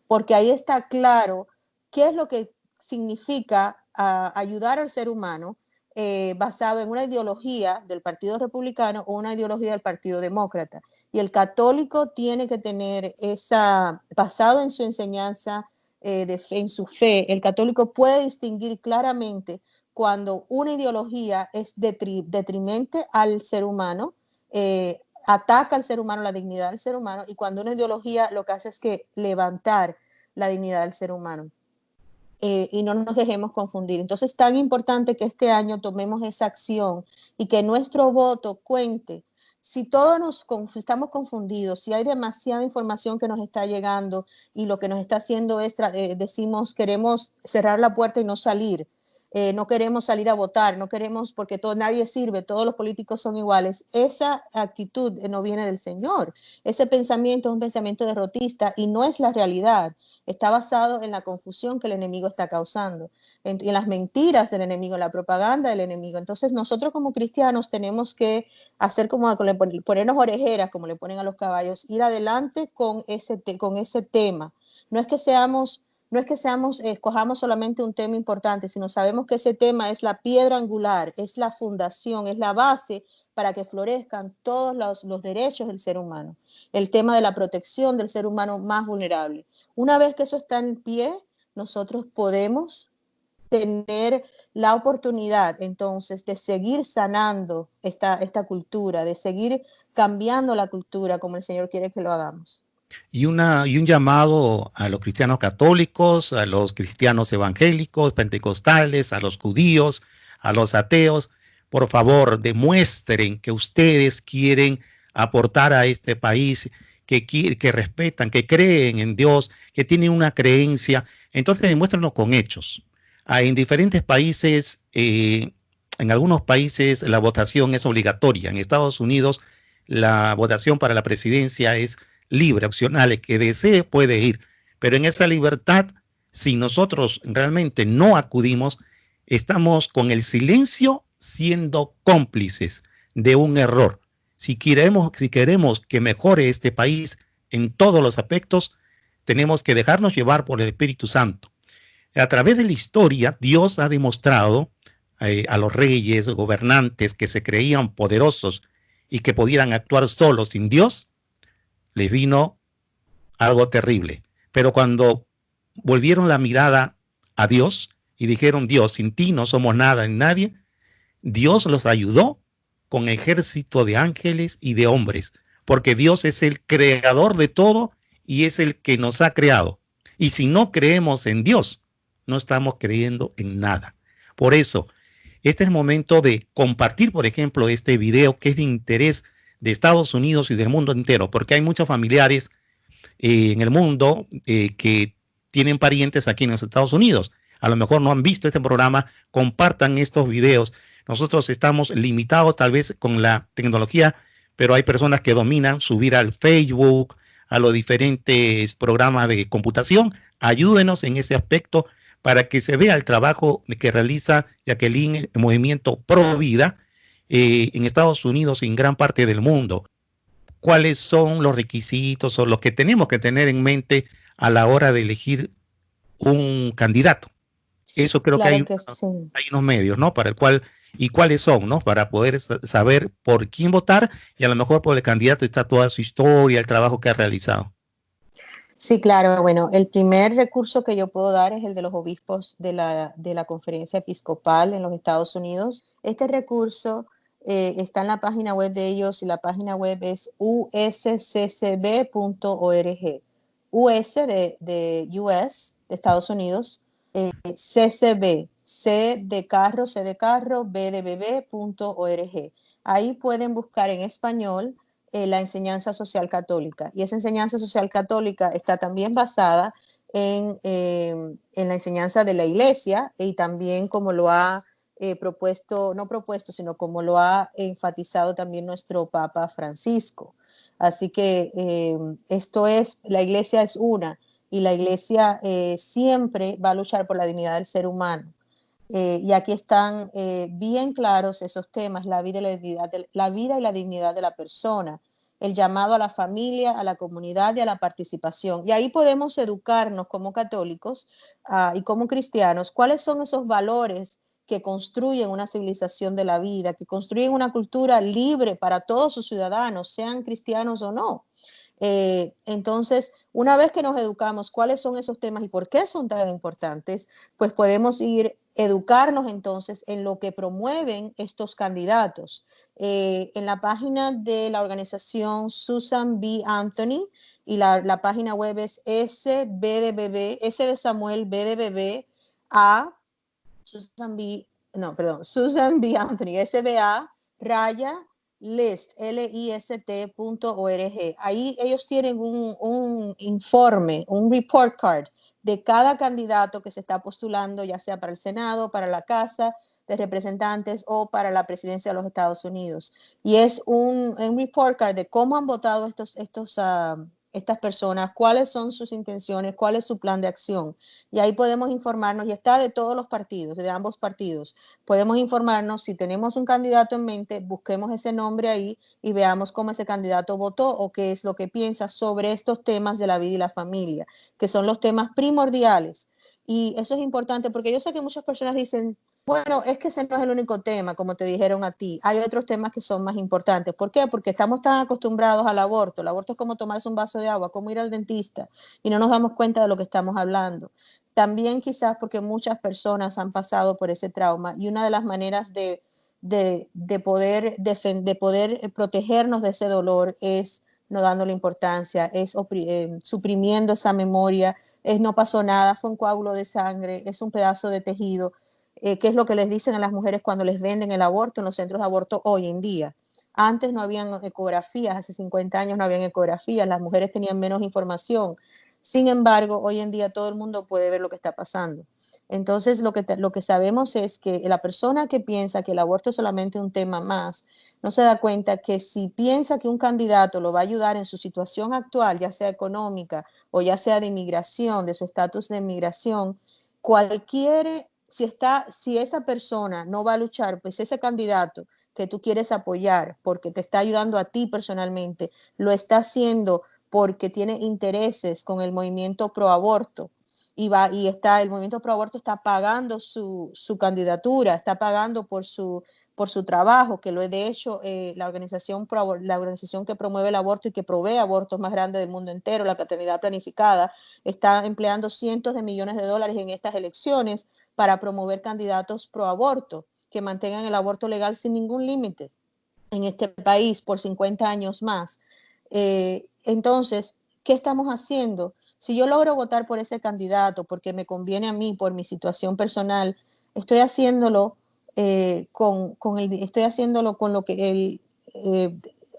porque ahí está claro qué es lo que significa ayudar al ser humano basado en una ideología del Partido Republicano o una ideología del Partido Demócrata. Y el católico tiene que tener basado en su enseñanza, en su fe, el católico puede distinguir claramente cuando una ideología es detrimente al ser humano, ataca al ser humano, la dignidad del ser humano, y cuando una ideología lo que hace es que levantar la dignidad del ser humano. Y no nos dejemos confundir. Entonces, es tan importante que este año tomemos esa acción y que nuestro voto cuente. Si todos estamos confundidos, si hay demasiada información que nos está llegando y lo que nos está haciendo es, decimos, queremos cerrar la puerta y no salir, no queremos salir a votar, no queremos porque nadie sirve, todos los políticos son iguales, esa actitud no viene del Señor. Ese pensamiento es un pensamiento derrotista y no es la realidad. Está basado en la confusión que el enemigo está causando, en las mentiras del enemigo, en la propaganda del enemigo. Entonces nosotros como cristianos tenemos que hacer como ponernos orejeras, como le ponen a los caballos, ir adelante con ese tema. No es que escojamos solamente un tema importante, sino sabemos que ese tema es la piedra angular, es la fundación, es la base para que florezcan todos los derechos del ser humano. El tema de la protección del ser humano más vulnerable. Una vez que eso está en pie, nosotros podemos tener la oportunidad entonces de seguir sanando esta cultura, de seguir cambiando la cultura como el Señor quiere que lo hagamos. Y un llamado a los cristianos católicos, a los cristianos evangélicos, pentecostales, a los judíos, a los ateos. Por favor, demuestren que ustedes quieren aportar a este país, que respetan, que creen en Dios, que tienen una creencia. Entonces, demuéstrenlo con hechos. En diferentes países, en algunos países la votación es obligatoria. En Estados Unidos, la votación para la presidencia es libre, opcional, el que desee puede ir, pero en esa libertad, si nosotros realmente no acudimos, estamos con el silencio siendo cómplices de un error. Si queremos que mejore este país en todos los aspectos, tenemos que dejarnos llevar por el Espíritu Santo. A través de la historia, Dios ha demostrado a los reyes, gobernantes que se creían poderosos y que pudieran actuar solos sin Dios, les vino algo terrible. Pero cuando volvieron la mirada a Dios y dijeron, Dios, sin ti no somos nada ni nadie, Dios los ayudó con ejército de ángeles y de hombres, porque Dios es el creador de todo y es el que nos ha creado. Y si no creemos en Dios, no estamos creyendo en nada. Por eso, este es el momento de compartir, por ejemplo, este video que es de interés de Estados Unidos y del mundo entero, porque hay muchos familiares en el mundo que tienen parientes aquí en los Estados Unidos. A lo mejor no han visto este programa, compartan estos videos. Nosotros estamos limitados tal vez con la tecnología, pero hay personas que dominan subir al Facebook, a los diferentes programas de computación. Ayúdenos en ese aspecto para que se vea el trabajo que realiza Jacqueline, el movimiento Pro Vida, en Estados Unidos y en gran parte del mundo. ¿Cuáles son los requisitos o lo que tenemos que tener en mente a la hora de elegir un candidato? Eso creo que Claro que sí. hay unos medios, ¿no? Para el cual, y cuáles son, ¿no? Para poder saber por quién votar y a lo mejor por el candidato está toda su historia, el trabajo que ha realizado. Sí, claro. Bueno, el primer recurso que yo puedo dar es el de los obispos de la Conferencia Episcopal en los Estados Unidos. Este recurso está en la página web de ellos y la página web es usccb.org. US de US, de Estados Unidos, CCB, C de carro, B de bebé.org. Ahí pueden buscar en español la enseñanza social católica. Y esa enseñanza social católica está también basada en la enseñanza de la Iglesia y también como lo ha propuesto, no propuesto, sino como lo ha enfatizado también nuestro Papa Francisco. Así que esto es, la Iglesia es una y la Iglesia siempre va a luchar por la dignidad del ser humano. Y aquí están bien claros esos temas, la vida y la dignidad de la persona, el llamado a la familia, a la comunidad y a la participación. Y ahí podemos educarnos como católicos y como cristianos, cuáles son esos valores que construyen una civilización de la vida, que construyen una cultura libre para todos sus ciudadanos, sean cristianos o no. Entonces, una vez que nos educamos cuáles son esos temas y por qué son tan importantes, pues podemos educarnos entonces en lo que promueven estos candidatos. En la página de la organización Susan B. Anthony y la página web es SB de bebé, S de Samuel, B de bebé, A, Susan B. Anthony, SBA, raya, list.org. Ahí ellos tienen un informe, un report card de cada candidato que se está postulando, ya sea para el Senado, para la Casa de Representantes o para la presidencia de los Estados Unidos. Y es un report card de cómo han votado estas personas, cuáles son sus intenciones, cuál es su plan de acción. Y ahí podemos informarnos, y está de todos los partidos, de ambos partidos. Podemos informarnos, si tenemos un candidato en mente, busquemos ese nombre ahí y veamos cómo ese candidato votó o qué es lo que piensa sobre estos temas de la vida y la familia, que son los temas primordiales. Y eso es importante porque yo sé que muchas personas dicen, bueno, es que ese no es el único tema, como te dijeron a ti. Hay otros temas que son más importantes. ¿Por qué? Porque estamos tan acostumbrados al aborto. El aborto es como tomarse un vaso de agua, como ir al dentista, y no nos damos cuenta de lo que estamos hablando. También quizás porque muchas personas han pasado por ese trauma y una de las maneras de poder protegernos de ese dolor es no dándole importancia, es suprimiendo esa memoria, es no pasó nada, fue un coágulo de sangre, es un pedazo de tejido, que es lo que les dicen a las mujeres cuando les venden el aborto en los centros de aborto hoy en día. Antes no habían ecografías, hace 50 años no habían ecografías, las mujeres tenían menos información. Sin embargo, hoy en día todo el mundo puede ver lo que está pasando. Entonces, lo que sabemos es que la persona que piensa que el aborto es solamente un tema más, no se da cuenta que si piensa que un candidato lo va a ayudar en su situación actual, ya sea económica o ya sea de inmigración, de su estatus de inmigración, si esa persona no va a luchar, pues ese candidato que tú quieres apoyar porque te está ayudando a ti personalmente, lo está haciendo porque tiene intereses con el movimiento pro aborto el movimiento pro aborto está pagando su candidatura, está pagando por su trabajo, que lo es de hecho la organización que promueve el aborto y que provee abortos más grandes del mundo entero, la paternidad planificada, está empleando cientos de millones de dólares en estas elecciones para promover candidatos pro aborto que mantengan el aborto legal sin ningún límite en este país por 50 años más. Entonces, ¿qué estamos haciendo? Si yo logro votar por ese candidato porque me conviene a mí, por mi situación personal, estoy haciéndolo estoy haciéndolo con lo que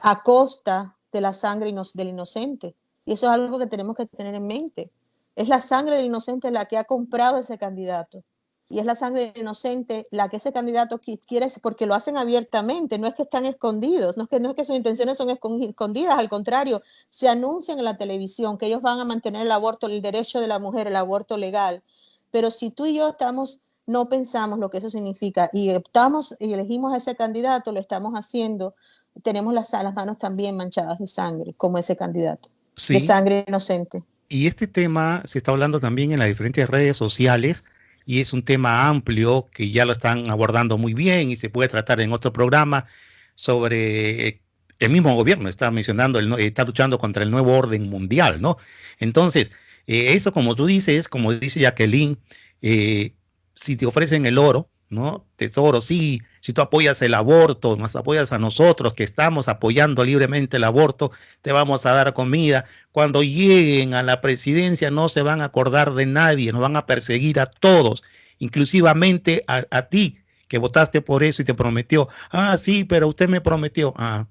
a costa de la sangre del inocente. Y eso es algo que tenemos que tener en mente. Es la sangre del inocente la que ha comprado ese candidato. Y es la sangre inocente la que ese candidato quiere, porque lo hacen abiertamente, no es que están escondidos, no es que sus intenciones son escondidas, al contrario, se anuncian en la televisión que ellos van a mantener el aborto, el derecho de la mujer, el aborto legal. Pero si tú y yo no pensamos lo que eso significa y optamos y elegimos a ese candidato, lo estamos haciendo, tenemos las manos también manchadas de sangre, como ese candidato, de Sí, sangre inocente. y este tema se está hablando también en las diferentes redes sociales y es un tema amplio que ya lo están abordando muy bien y se puede tratar en otro programa sobre el mismo gobierno, está mencionando, está luchando contra el nuevo orden mundial, ¿no? Entonces, eso como tú dices, como dice Jacqueline, eh, si te ofrecen el oro, ¿no? Tesoro, sí, si tú apoyas el aborto, nos apoyas a nosotros que estamos apoyando libremente el aborto, te vamos a dar comida. Cuando lleguen a la presidencia no se van a acordar de nadie, nos van a perseguir a todos, inclusivamente a ti que votaste por eso y te prometió, ah, sí, pero usted me prometió, ah,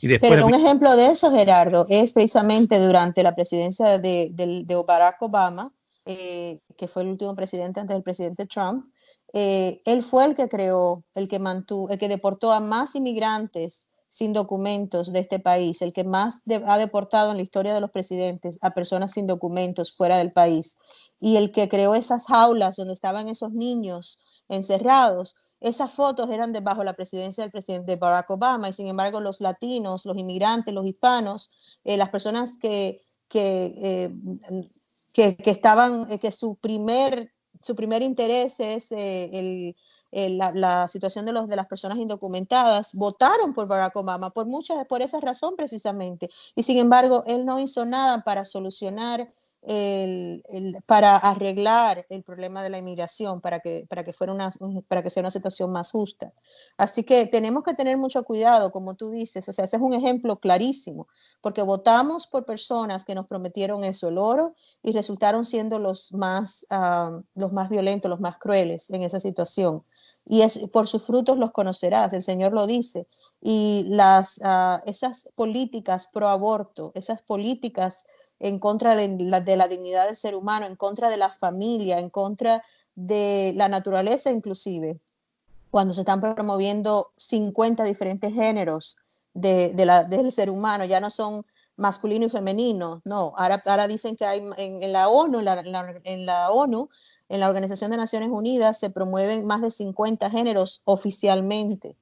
y después, Pero un ejemplo de eso, Gerardo, es precisamente durante la presidencia de Barack Obama, que fue el último presidente antes del presidente Trump. Él fue el que creó, el que mantuvo, el que deportó a más inmigrantes sin documentos de este país, el que más ha deportado en la historia de los presidentes a personas sin documentos fuera del país, y el que creó esas jaulas donde estaban esos niños encerrados. Esas fotos eran bajo la presidencia del presidente Barack Obama y sin embargo los latinos, los inmigrantes, los hispanos, las personas que estaban, que su primer interés es la situación de las personas indocumentadas, votaron por Barack Obama por esa razón precisamente. Y sin embargo, él no hizo nada para solucionar para arreglar el problema de la inmigración, para que sea una situación más justa. Así que tenemos que tener mucho cuidado, como tú dices, o sea, ese es un ejemplo clarísimo, porque votamos por personas que nos prometieron eso, el oro, y resultaron siendo los más violentos, los más crueles en esa situación. Y por sus frutos los conocerás, el Señor lo dice. Y esas políticas pro aborto, esas políticas en contra de la dignidad del ser humano, en contra de la familia, en contra de la naturaleza inclusive, cuando se están promoviendo 50 diferentes géneros del ser humano, ya no son masculino y femenino, no, ahora dicen que hay en la ONU, en la ONU, en la Organización de Naciones Unidas, se promueven más de 50 géneros oficialmente.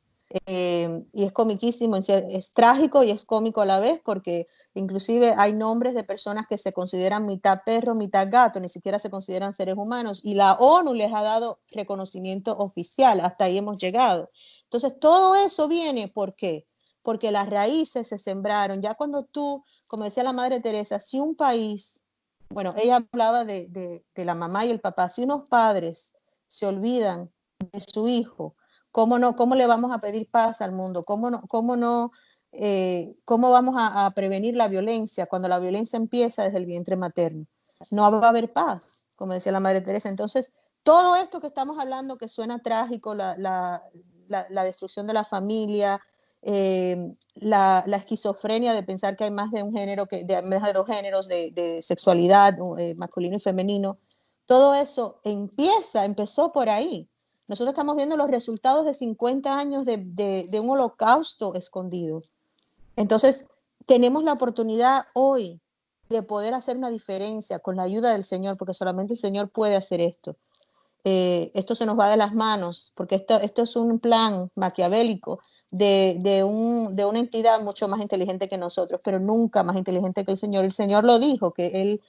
Y es comiquísimo, es trágico y es cómico a la vez, porque inclusive hay nombres de personas que se consideran mitad perro, mitad gato, ni siquiera se consideran seres humanos, y la ONU les ha dado reconocimiento oficial, hasta ahí hemos llegado. Entonces, todo eso viene, ¿por qué? Porque las raíces se sembraron. Ya cuando tú, como decía la Madre Teresa, si un país, bueno, ella hablaba de la mamá y el papá, si unos padres se olvidan de su hijo, ¿cómo le vamos a pedir paz al mundo? ¿Cómo vamos a prevenir la violencia cuando la violencia empieza desde el vientre materno? No va a haber paz, como decía la Madre Teresa. Entonces, todo esto que estamos hablando, que suena trágico, la destrucción de la familia, la esquizofrenia de pensar que hay más de un género, más de dos géneros de sexualidad, masculino y femenino, todo eso empezó por ahí. Nosotros estamos viendo los resultados de 50 años de un holocausto escondido. Entonces, tenemos la oportunidad hoy de poder hacer una diferencia con la ayuda del Señor, porque solamente el Señor puede hacer esto. Esto se nos va de las manos, porque esto es un plan maquiavélico de una entidad mucho más inteligente que nosotros, pero nunca más inteligente que el Señor. El Señor lo dijo, que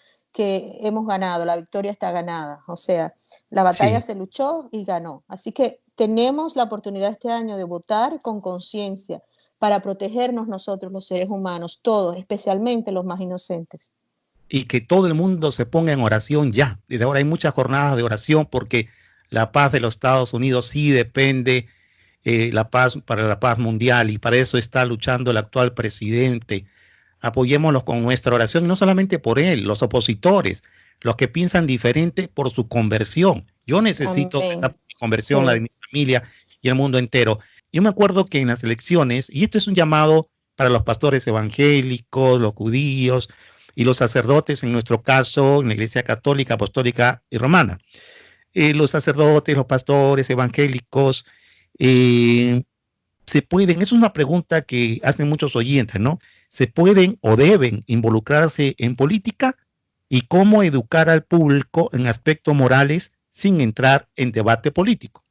hemos ganado, la victoria está ganada. O sea, la batalla sí. se luchó y ganó. Así que tenemos la oportunidad este año de votar con conciencia para protegernos nosotros, los seres humanos, todos, especialmente los más inocentes. Y que todo el mundo se ponga en oración ya. Desde ahora hay muchas jornadas de oración porque la paz de los Estados Unidos sí depende, la paz para la paz mundial y para eso está luchando el actual presidente. Apoyémoslos con nuestra oración, y no solamente por él, los opositores, los que piensan diferente por su conversión. Yo necesito esa Amén. conversión, la de Sí. mi familia y el mundo entero. Yo me acuerdo que en las elecciones, y esto es un llamado para los pastores evangélicos, los judíos y los sacerdotes, en nuestro caso, en la Iglesia Católica, Apostólica y Romana. Los sacerdotes, los pastores evangélicos, eh, se pueden, es una pregunta que hacen muchos oyentes, ¿no? ¿Se pueden o deben involucrarse en política? y cómo educar al público en aspectos morales sin entrar en debate político.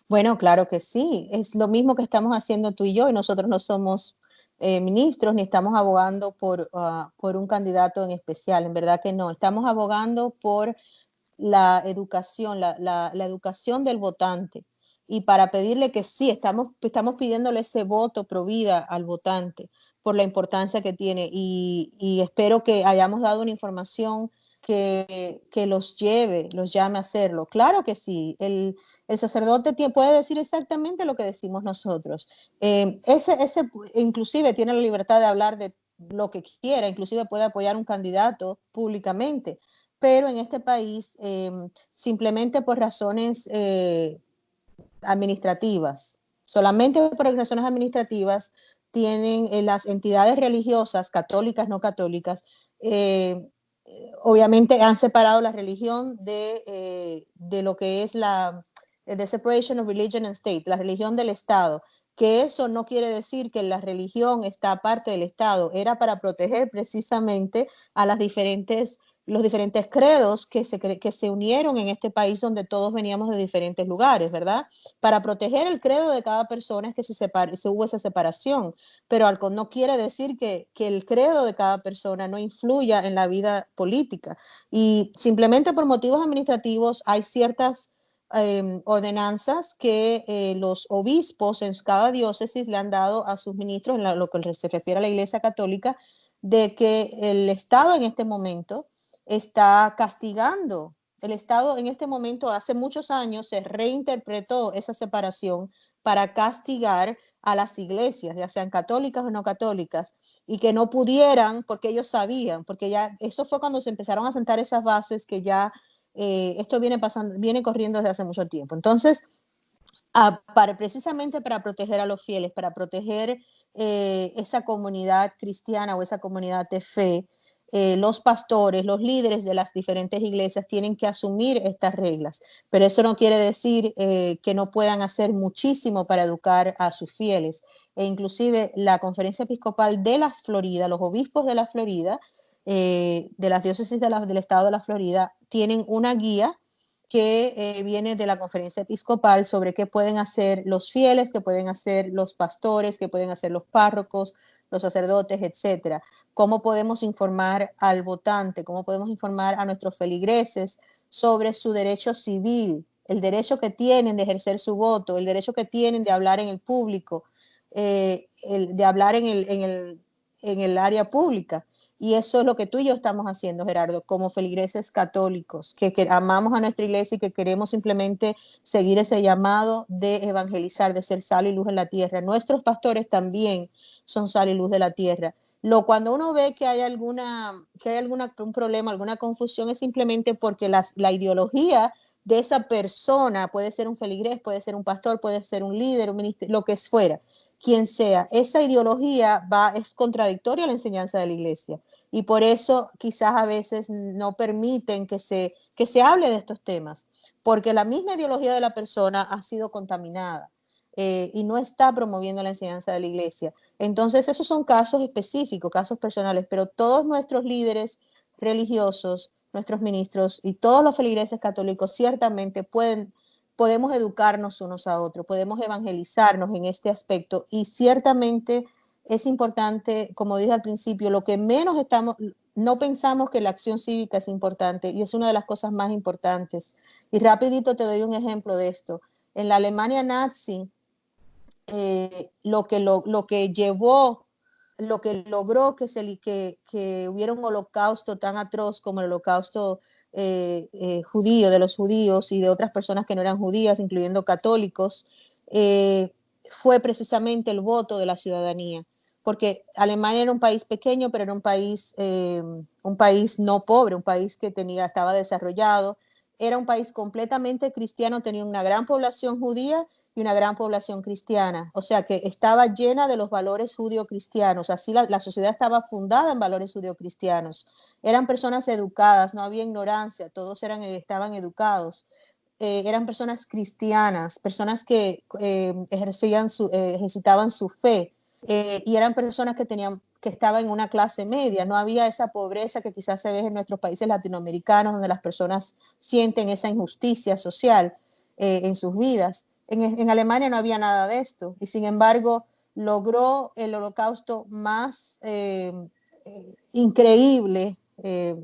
Bueno, claro que sí. Es lo mismo que estamos haciendo tú y yo, y nosotros no somos ministros ni estamos abogando por un candidato en especial. En verdad que no. Estamos abogando por la educación, la educación del votante. Y para pedirle que sí, estamos pidiéndole ese voto pro vida al votante por la importancia que tiene. Y espero que hayamos dado una información que los llame a hacerlo. Claro que sí, el sacerdote puede decir exactamente lo que decimos nosotros. Inclusive tiene la libertad de hablar de lo que quiera, inclusive puede apoyar un candidato públicamente, pero en este país, simplemente por razones administrativas, solamente por razones administrativas, tienen las entidades religiosas, católicas, no católicas, obviamente han separado la religión de lo que es the separation of religion and state, la religión del Estado, que eso no quiere decir que la religión está aparte del Estado, era para proteger precisamente a los diferentes credos que se unieron en este país donde todos veníamos de diferentes lugares, ¿verdad? Para proteger el credo de cada persona es que se hubo esa separación, pero algo no quiere decir que el credo de cada persona no influya en la vida política. Y simplemente por motivos administrativos hay ciertas ordenanzas que los obispos en cada diócesis le han dado a sus ministros, en lo que se refiere a la Iglesia Católica, de que el Estado en este momento está castigando. El Estado en este momento, hace muchos años, se reinterpretó esa separación para castigar a las iglesias, ya sean católicas o no católicas, y que no pudieran, porque ellos sabían, porque ya eso fue cuando se empezaron a sentar esas bases que ya esto viene corriendo desde hace mucho tiempo. Entonces, precisamente para proteger a los fieles, para proteger esa comunidad cristiana o esa comunidad de fe, los pastores, los líderes de las diferentes iglesias tienen que asumir estas reglas, pero eso no quiere decir que no puedan hacer muchísimo para educar a sus fieles. E inclusive la Conferencia Episcopal de la Florida, los obispos de la Florida, de las diócesis del estado de la Florida, tienen una guía que viene de la Conferencia Episcopal sobre qué pueden hacer los fieles, qué pueden hacer los pastores, qué pueden hacer los párrocos, los sacerdotes, etcétera. Cómo podemos informar al votante, cómo podemos informar a nuestros feligreses sobre su derecho civil, el derecho que tienen de ejercer su voto, el derecho que tienen de hablar en el público, de hablar en el área pública. Y eso es lo que tú y yo estamos haciendo, Gerardo, como feligreses católicos, que amamos a nuestra iglesia y que queremos simplemente seguir ese llamado de evangelizar, de ser sal y luz en la tierra. Nuestros pastores también son sal y luz de la tierra. Cuando uno ve que hay un problema, alguna confusión, es simplemente porque la ideología de esa persona, puede ser un feligrés, puede ser un pastor, puede ser un líder, un ministro, lo que fuera, quien sea, esa ideología es contradictoria a la enseñanza de la iglesia. Y por eso quizás a veces no permiten que se hable de estos temas, porque la misma ideología de la persona ha sido contaminada y no está promoviendo la enseñanza de la iglesia. Entonces esos son casos específicos, casos personales, pero todos nuestros líderes religiosos, nuestros ministros y todos los feligreses católicos ciertamente podemos educarnos unos a otros, podemos evangelizarnos en este aspecto y ciertamente es importante, como dije al principio, lo que menos no pensamos que la acción cívica es importante y es una de las cosas más importantes. Y rapidito te doy un ejemplo de esto. En la Alemania nazi, lo que llevó, lo que logró que hubiera un holocausto tan atroz como el holocausto judío, de los judíos y de otras personas que no eran judías, incluyendo católicos, fue precisamente el voto de la ciudadanía. Porque Alemania era un país pequeño, pero era un país no pobre, un país que estaba desarrollado. Era un país completamente cristiano, tenía una gran población judía y una gran población cristiana, o sea que estaba llena de los valores judio-cristianos, así la sociedad estaba fundada en valores judio-cristianos, eran personas educadas, no había ignorancia, todos estaban educados, eran personas cristianas, personas que ejercitaban su fe, y eran personas que que estaba en una clase media, no había esa pobreza que quizás se ve en nuestros países latinoamericanos, donde las personas sienten esa injusticia social en sus vidas. En Alemania no había nada de esto, y sin embargo logró el holocausto más increíble,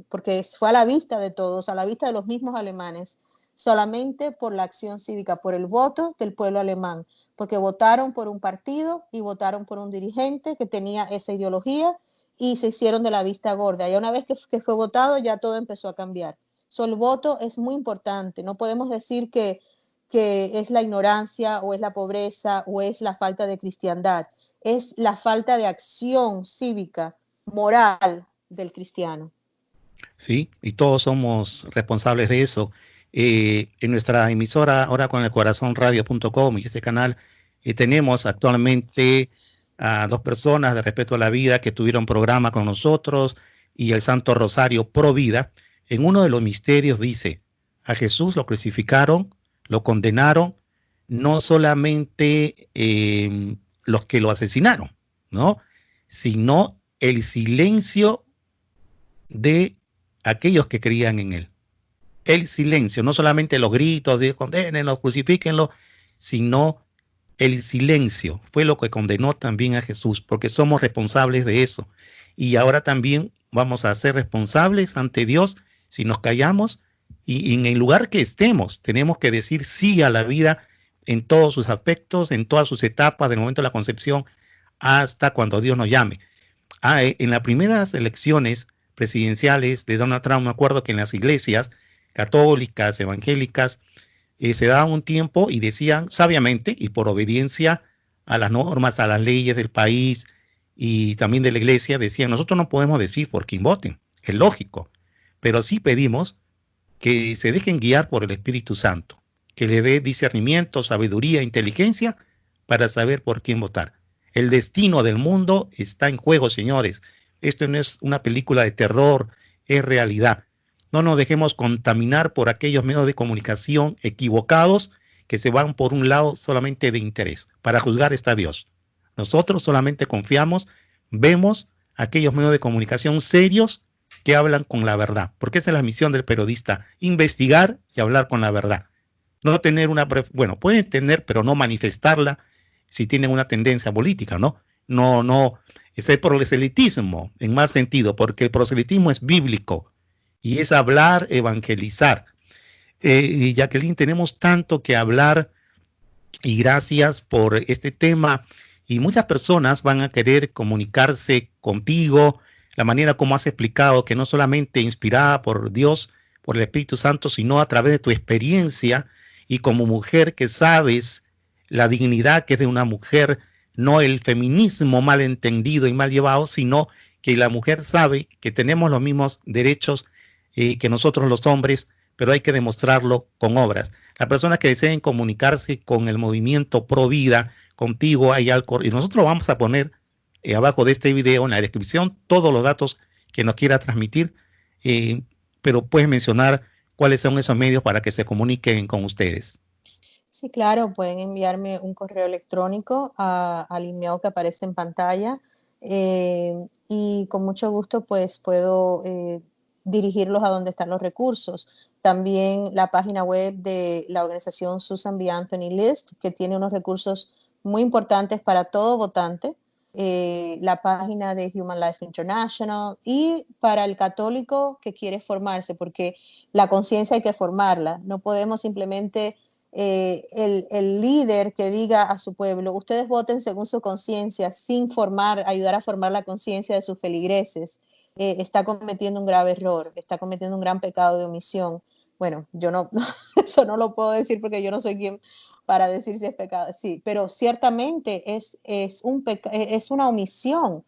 porque fue a la vista de todos, a la vista de los mismos alemanes, solamente por la acción cívica, por el voto del pueblo alemán, porque votaron por un partido y votaron por un dirigente que tenía esa ideología y se hicieron de la vista gorda. Ya una vez que fue votado, ya todo empezó a cambiar. El voto es muy importante. No podemos decir que es la ignorancia o es la pobreza o es la falta de cristiandad. Es la falta de acción cívica, moral del cristiano. Sí, y todos somos responsables de eso. En nuestra emisora, ahora con el corazón radio.com y este canal, tenemos actualmente a dos personas de Respeto a la Vida que tuvieron programa con nosotros y el Santo Rosario Pro Vida. En uno de los misterios dice, a Jesús lo crucificaron, lo condenaron, no solamente los que lo asesinaron, ¿no? Sino el silencio de aquellos que creían en él. El silencio, no solamente los gritos de condénenlo, crucifíquenlo, sino el silencio fue lo que condenó también a Jesús, porque somos responsables de eso. Y ahora también vamos a ser responsables ante Dios si nos callamos y en el lugar que estemos tenemos que decir sí a la vida en todos sus aspectos, en todas sus etapas, del momento de la concepción hasta cuando Dios nos llame. En las primeras elecciones presidenciales de Donald Trump, me acuerdo que en las iglesias católicas, evangélicas, se daban un tiempo y decían sabiamente y por obediencia a las normas, a las leyes del país y también de la iglesia, decían, nosotros no podemos decir por quién voten, es lógico, pero sí pedimos que se dejen guiar por el Espíritu Santo, que le dé discernimiento, sabiduría, inteligencia para saber por quién votar. El destino del mundo está en juego, señores. Esto no es una película de terror, es realidad. No nos dejemos contaminar por aquellos medios de comunicación equivocados que se van por un lado solamente de interés. Para juzgar está Dios. Nosotros solamente confiamos, vemos aquellos medios de comunicación serios que hablan con la verdad, porque esa es la misión del periodista, investigar y hablar con la verdad. No tener bueno, pueden tener, pero no manifestarla si tienen una tendencia política, ¿no? No, es el proselitismo en más sentido, porque el proselitismo es bíblico y es hablar, evangelizar. Y Jacqueline, tenemos tanto que hablar y gracias por este tema y muchas personas van a querer comunicarse contigo, la manera como has explicado, que no solamente inspirada por Dios, por el Espíritu Santo, sino a través de tu experiencia y como mujer que sabes la dignidad que es de una mujer, no el feminismo mal entendido y mal llevado, sino que la mujer sabe que tenemos los mismos derechos que nosotros los hombres, pero hay que demostrarlo con obras. Las personas que deseen comunicarse con el movimiento Pro Vida, contigo, hay algo, y nosotros vamos a poner abajo de este video, en la descripción, todos los datos que nos quiera transmitir, pero puedes mencionar cuáles son esos medios para que se comuniquen con ustedes. Sí, claro, pueden enviarme un correo electrónico al email que aparece en pantalla y con mucho gusto pues puedo dirigirlos a donde están los recursos. También la página web de la organización Susan B. Anthony List, que tiene unos recursos muy importantes para todo votante. La página de Human Life International y para el católico que quiere formarse, porque la conciencia hay que formarla. No podemos simplemente el líder que diga a su pueblo, ustedes voten según su conciencia, sin ayudar a formar la conciencia de sus feligreses, está cometiendo un grave error, está cometiendo un gran pecado de omisión. Bueno, yo no, eso no lo puedo decir porque yo no soy quien para decir si es pecado, sí, pero ciertamente es una omisión,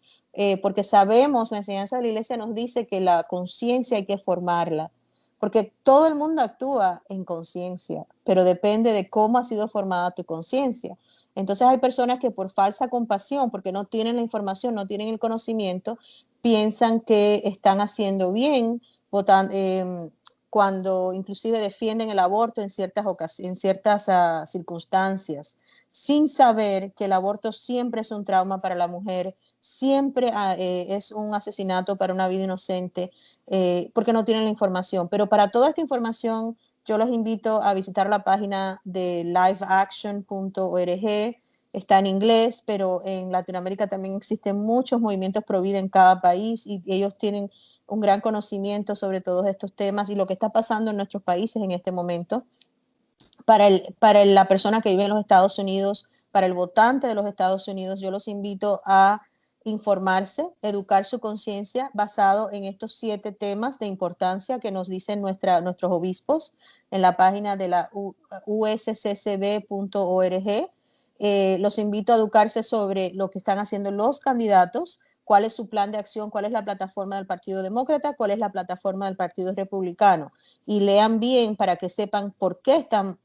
porque sabemos, la enseñanza de la iglesia nos dice que la conciencia hay que formarla, porque todo el mundo actúa en conciencia, pero depende de cómo ha sido formada tu conciencia. Entonces hay personas que por falsa compasión, porque no tienen la información, no tienen el conocimiento, piensan que están haciendo bien, cuando inclusive defienden el aborto en ciertas circunstancias, sin saber que el aborto siempre es un trauma para la mujer, siempre es un asesinato para una vida inocente, porque no tienen la información. Pero para toda esta información, yo los invito a visitar la página de liveaction.org. Está en inglés, pero en Latinoamérica también existen muchos movimientos pro vida en cada país y ellos tienen un gran conocimiento sobre todos estos temas y lo que está pasando en nuestros países en este momento. Para la persona que vive en los Estados Unidos, para el votante de los Estados Unidos, yo los invito a informarse, educar su conciencia basado en estos 7 temas de importancia que nos dicen nuestros obispos en la página de la usccb.org. Los invito a educarse sobre lo que están haciendo los candidatos, cuál es su plan de acción, cuál es la plataforma del Partido Demócrata, cuál es la plataforma del Partido Republicano. Y lean bien para que sepan por qué están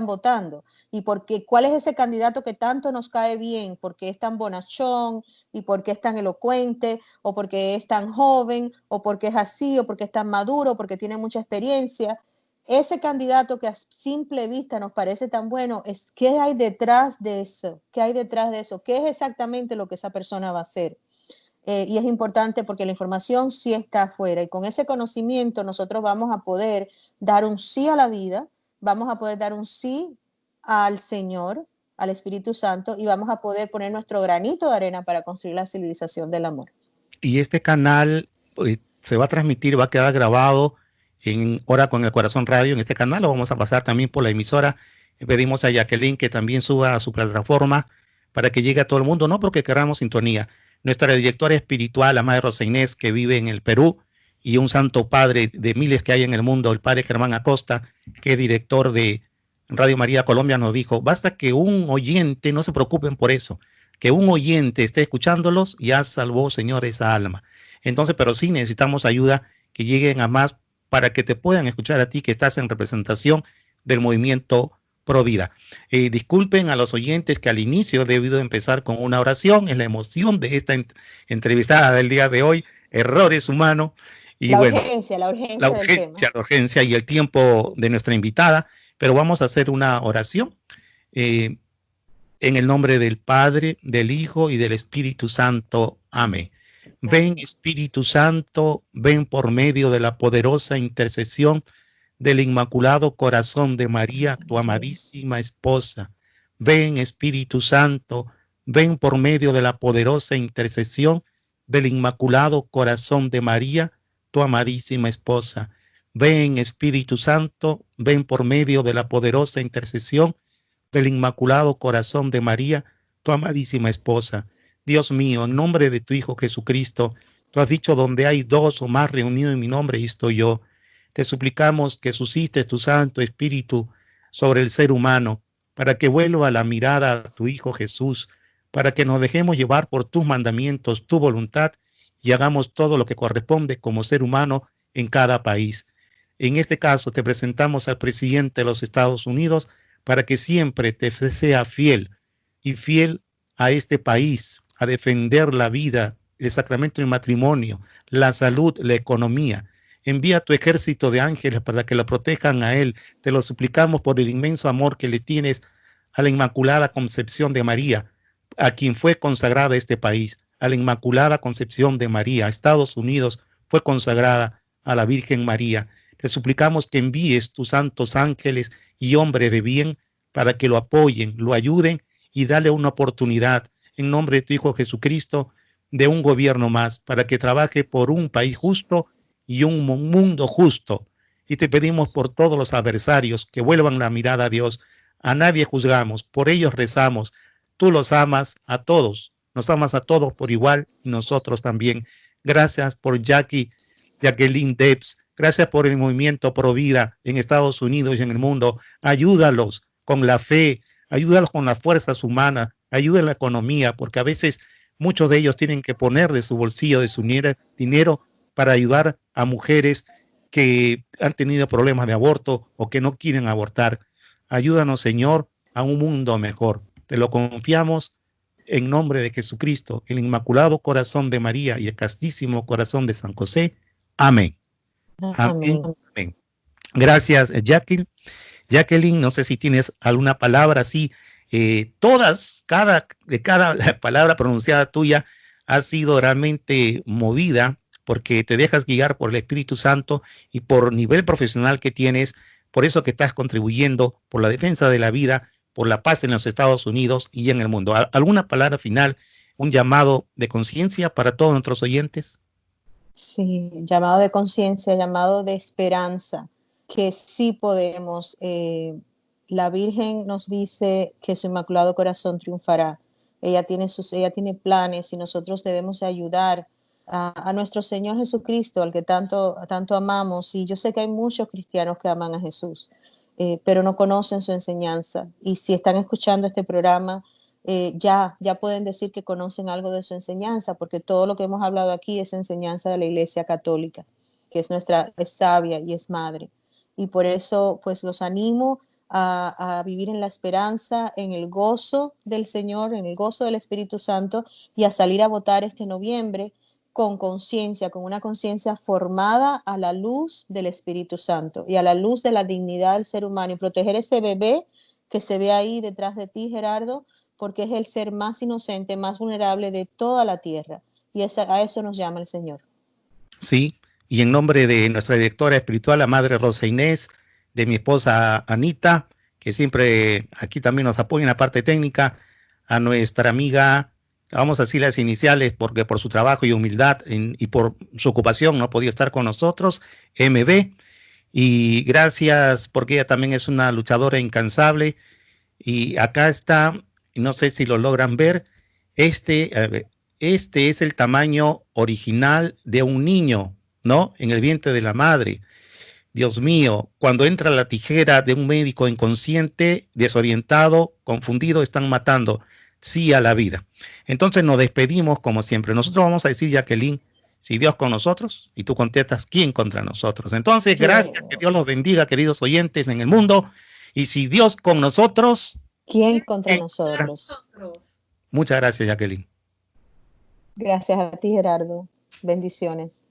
votando y cuál es ese candidato que tanto nos cae bien, por qué es tan bonachón y por qué es tan elocuente o porque es tan joven o porque es así o porque es tan maduro o porque tiene mucha experiencia. Ese candidato que a simple vista nos parece tan bueno, ¿qué hay detrás de eso? ¿Qué hay detrás de eso? ¿Qué es exactamente lo que esa persona va a hacer? Y es importante porque la información sí está afuera y con ese conocimiento nosotros vamos a poder dar un sí a la vida, vamos a poder dar un sí al Señor, al Espíritu Santo y vamos a poder poner nuestro granito de arena para construir la civilización del amor. Y este canal se va a transmitir, va a quedar grabado en Hora con el Corazón Radio. En este canal lo vamos a pasar también por la emisora. Pedimos a Jacqueline que también suba a su plataforma para que llegue a todo el mundo, no porque queramos sintonía. Nuestra directora espiritual, la Madre Rosa Inés, que vive en el Perú, y un santo padre de miles que hay en el mundo, el padre Germán Acosta, que es director de Radio María Colombia, nos dijo, basta que un oyente, no se preocupen por eso, que un oyente esté escuchándolos, ya salvó, Señor, esa alma. Entonces, pero sí necesitamos ayuda que lleguen a más para que te puedan escuchar a ti que estás en representación del movimiento Pro Vida. Disculpen a los oyentes que al inicio he debido empezar con una oración, es la emoción de esta entrevistada del día de hoy, errores humanos. Y la bueno, urgencia del tema. La urgencia y el tiempo de nuestra invitada, pero vamos a hacer una oración en el nombre del Padre, del Hijo y del Espíritu Santo. Amén. Ven, Espíritu Santo, ven por medio de la poderosa intercesión del Inmaculado Corazón de María, tu amadísima esposa. Ven, Espíritu Santo, ven por medio de la poderosa intercesión del Inmaculado Corazón de María, tu amadísima esposa. Ven, Espíritu Santo, ven por medio de la poderosa intercesión del Inmaculado Corazón de María, tu amadísima esposa. Dios mío, en nombre de tu Hijo Jesucristo, tú has dicho, donde hay 2 o más reunidos en mi nombre, y estoy yo. Te suplicamos que suscites tu Santo Espíritu sobre el ser humano, para que vuelva la mirada a tu Hijo Jesús, para que nos dejemos llevar por tus mandamientos, tu voluntad, y hagamos todo lo que corresponde como ser humano en cada país. En este caso, te presentamos al presidente de los Estados Unidos, para que siempre te sea fiel y fiel a este país, a defender la vida, el sacramento del matrimonio, la salud, la economía. Envía tu ejército de ángeles para que lo protejan a él. Te lo suplicamos por el inmenso amor que le tienes a la Inmaculada Concepción de María, a quien fue consagrada este país, a la Inmaculada Concepción de María. Estados Unidos fue consagrada a la Virgen María. Te suplicamos que envíes tus santos ángeles y hombres de bien para que lo apoyen, lo ayuden y dale una oportunidad en nombre de tu Hijo Jesucristo de un gobierno más para que trabaje por un país justo y un mundo justo. Y te pedimos por todos los adversarios que vuelvan la mirada a Dios. A nadie juzgamos, por ellos rezamos. Tú los amas a todos, nos amas a todos por igual y nosotros también. Gracias por Jacqueline Debs. Gracias por el movimiento Pro Vida en Estados Unidos y en el mundo. Ayúdalos con la fe, ayúdalos con las fuerzas humanas, ayuda en la economía, porque a veces muchos de ellos tienen que poner de su bolsillo, de su dinero para ayudar a mujeres que han tenido problemas de aborto o que no quieren abortar. Ayúdanos, Señor, a un mundo mejor. Te lo confiamos en nombre de Jesucristo, el Inmaculado Corazón de María y el Castísimo Corazón de San José. Amén. Amén. Amén. Gracias, Jacqueline. Jacqueline, no sé si tienes alguna palabra así. Cada palabra pronunciada tuya has sido realmente movida porque te dejas guiar por el Espíritu Santo y por nivel profesional que tienes, por eso que estás contribuyendo por la defensa de la vida, por la paz en los Estados Unidos y en el mundo. ¿Alguna palabra final, un llamado de conciencia para todos nuestros oyentes? Sí, llamado de conciencia, llamado de esperanza, que sí podemos. La Virgen nos dice que su Inmaculado Corazón triunfará. Ella tiene planes y nosotros debemos ayudar a nuestro Señor Jesucristo, al que tanto amamos. Y yo sé que hay muchos cristianos que aman a Jesús, pero no conocen su enseñanza. Y si están escuchando este programa, ya pueden decir que conocen algo de su enseñanza, porque todo lo que hemos hablado aquí es enseñanza de la Iglesia Católica, que es sabia y es madre. Y por eso, pues los animo a vivir en la esperanza, en el gozo del Señor, en el gozo del Espíritu Santo, y a salir a votar este noviembre con conciencia, con una conciencia formada a la luz del Espíritu Santo y a la luz de la dignidad del ser humano, y proteger ese bebé que se ve ahí detrás de ti, Gerardo, porque es el ser más inocente, más vulnerable de toda la tierra. Y a eso nos llama el Señor. Sí, y en nombre de nuestra directora espiritual, la Madre Rosa Inés, de mi esposa Anita, que siempre aquí también nos apoya en la parte técnica, a nuestra amiga, vamos a decir las iniciales, porque por su trabajo y humildad y por su ocupación no ha podido estar con nosotros, MB, y gracias porque ella también es una luchadora incansable, y acá está, no sé si lo logran ver, este es el tamaño original de un niño, ¿no? En el vientre de la madre. Dios mío, cuando entra la tijera de un médico inconsciente, desorientado, confundido, están matando, sí, a la vida. Entonces nos despedimos como siempre. Nosotros vamos a decir, Jacqueline, si Dios con nosotros, y tú contestas, ¿quién contra nosotros? Entonces, gracias, que Dios los bendiga, queridos oyentes en el mundo. Y si Dios con nosotros, ¿quién contra nosotros? Muchas gracias, Jacqueline. Gracias a ti, Gerardo. Bendiciones.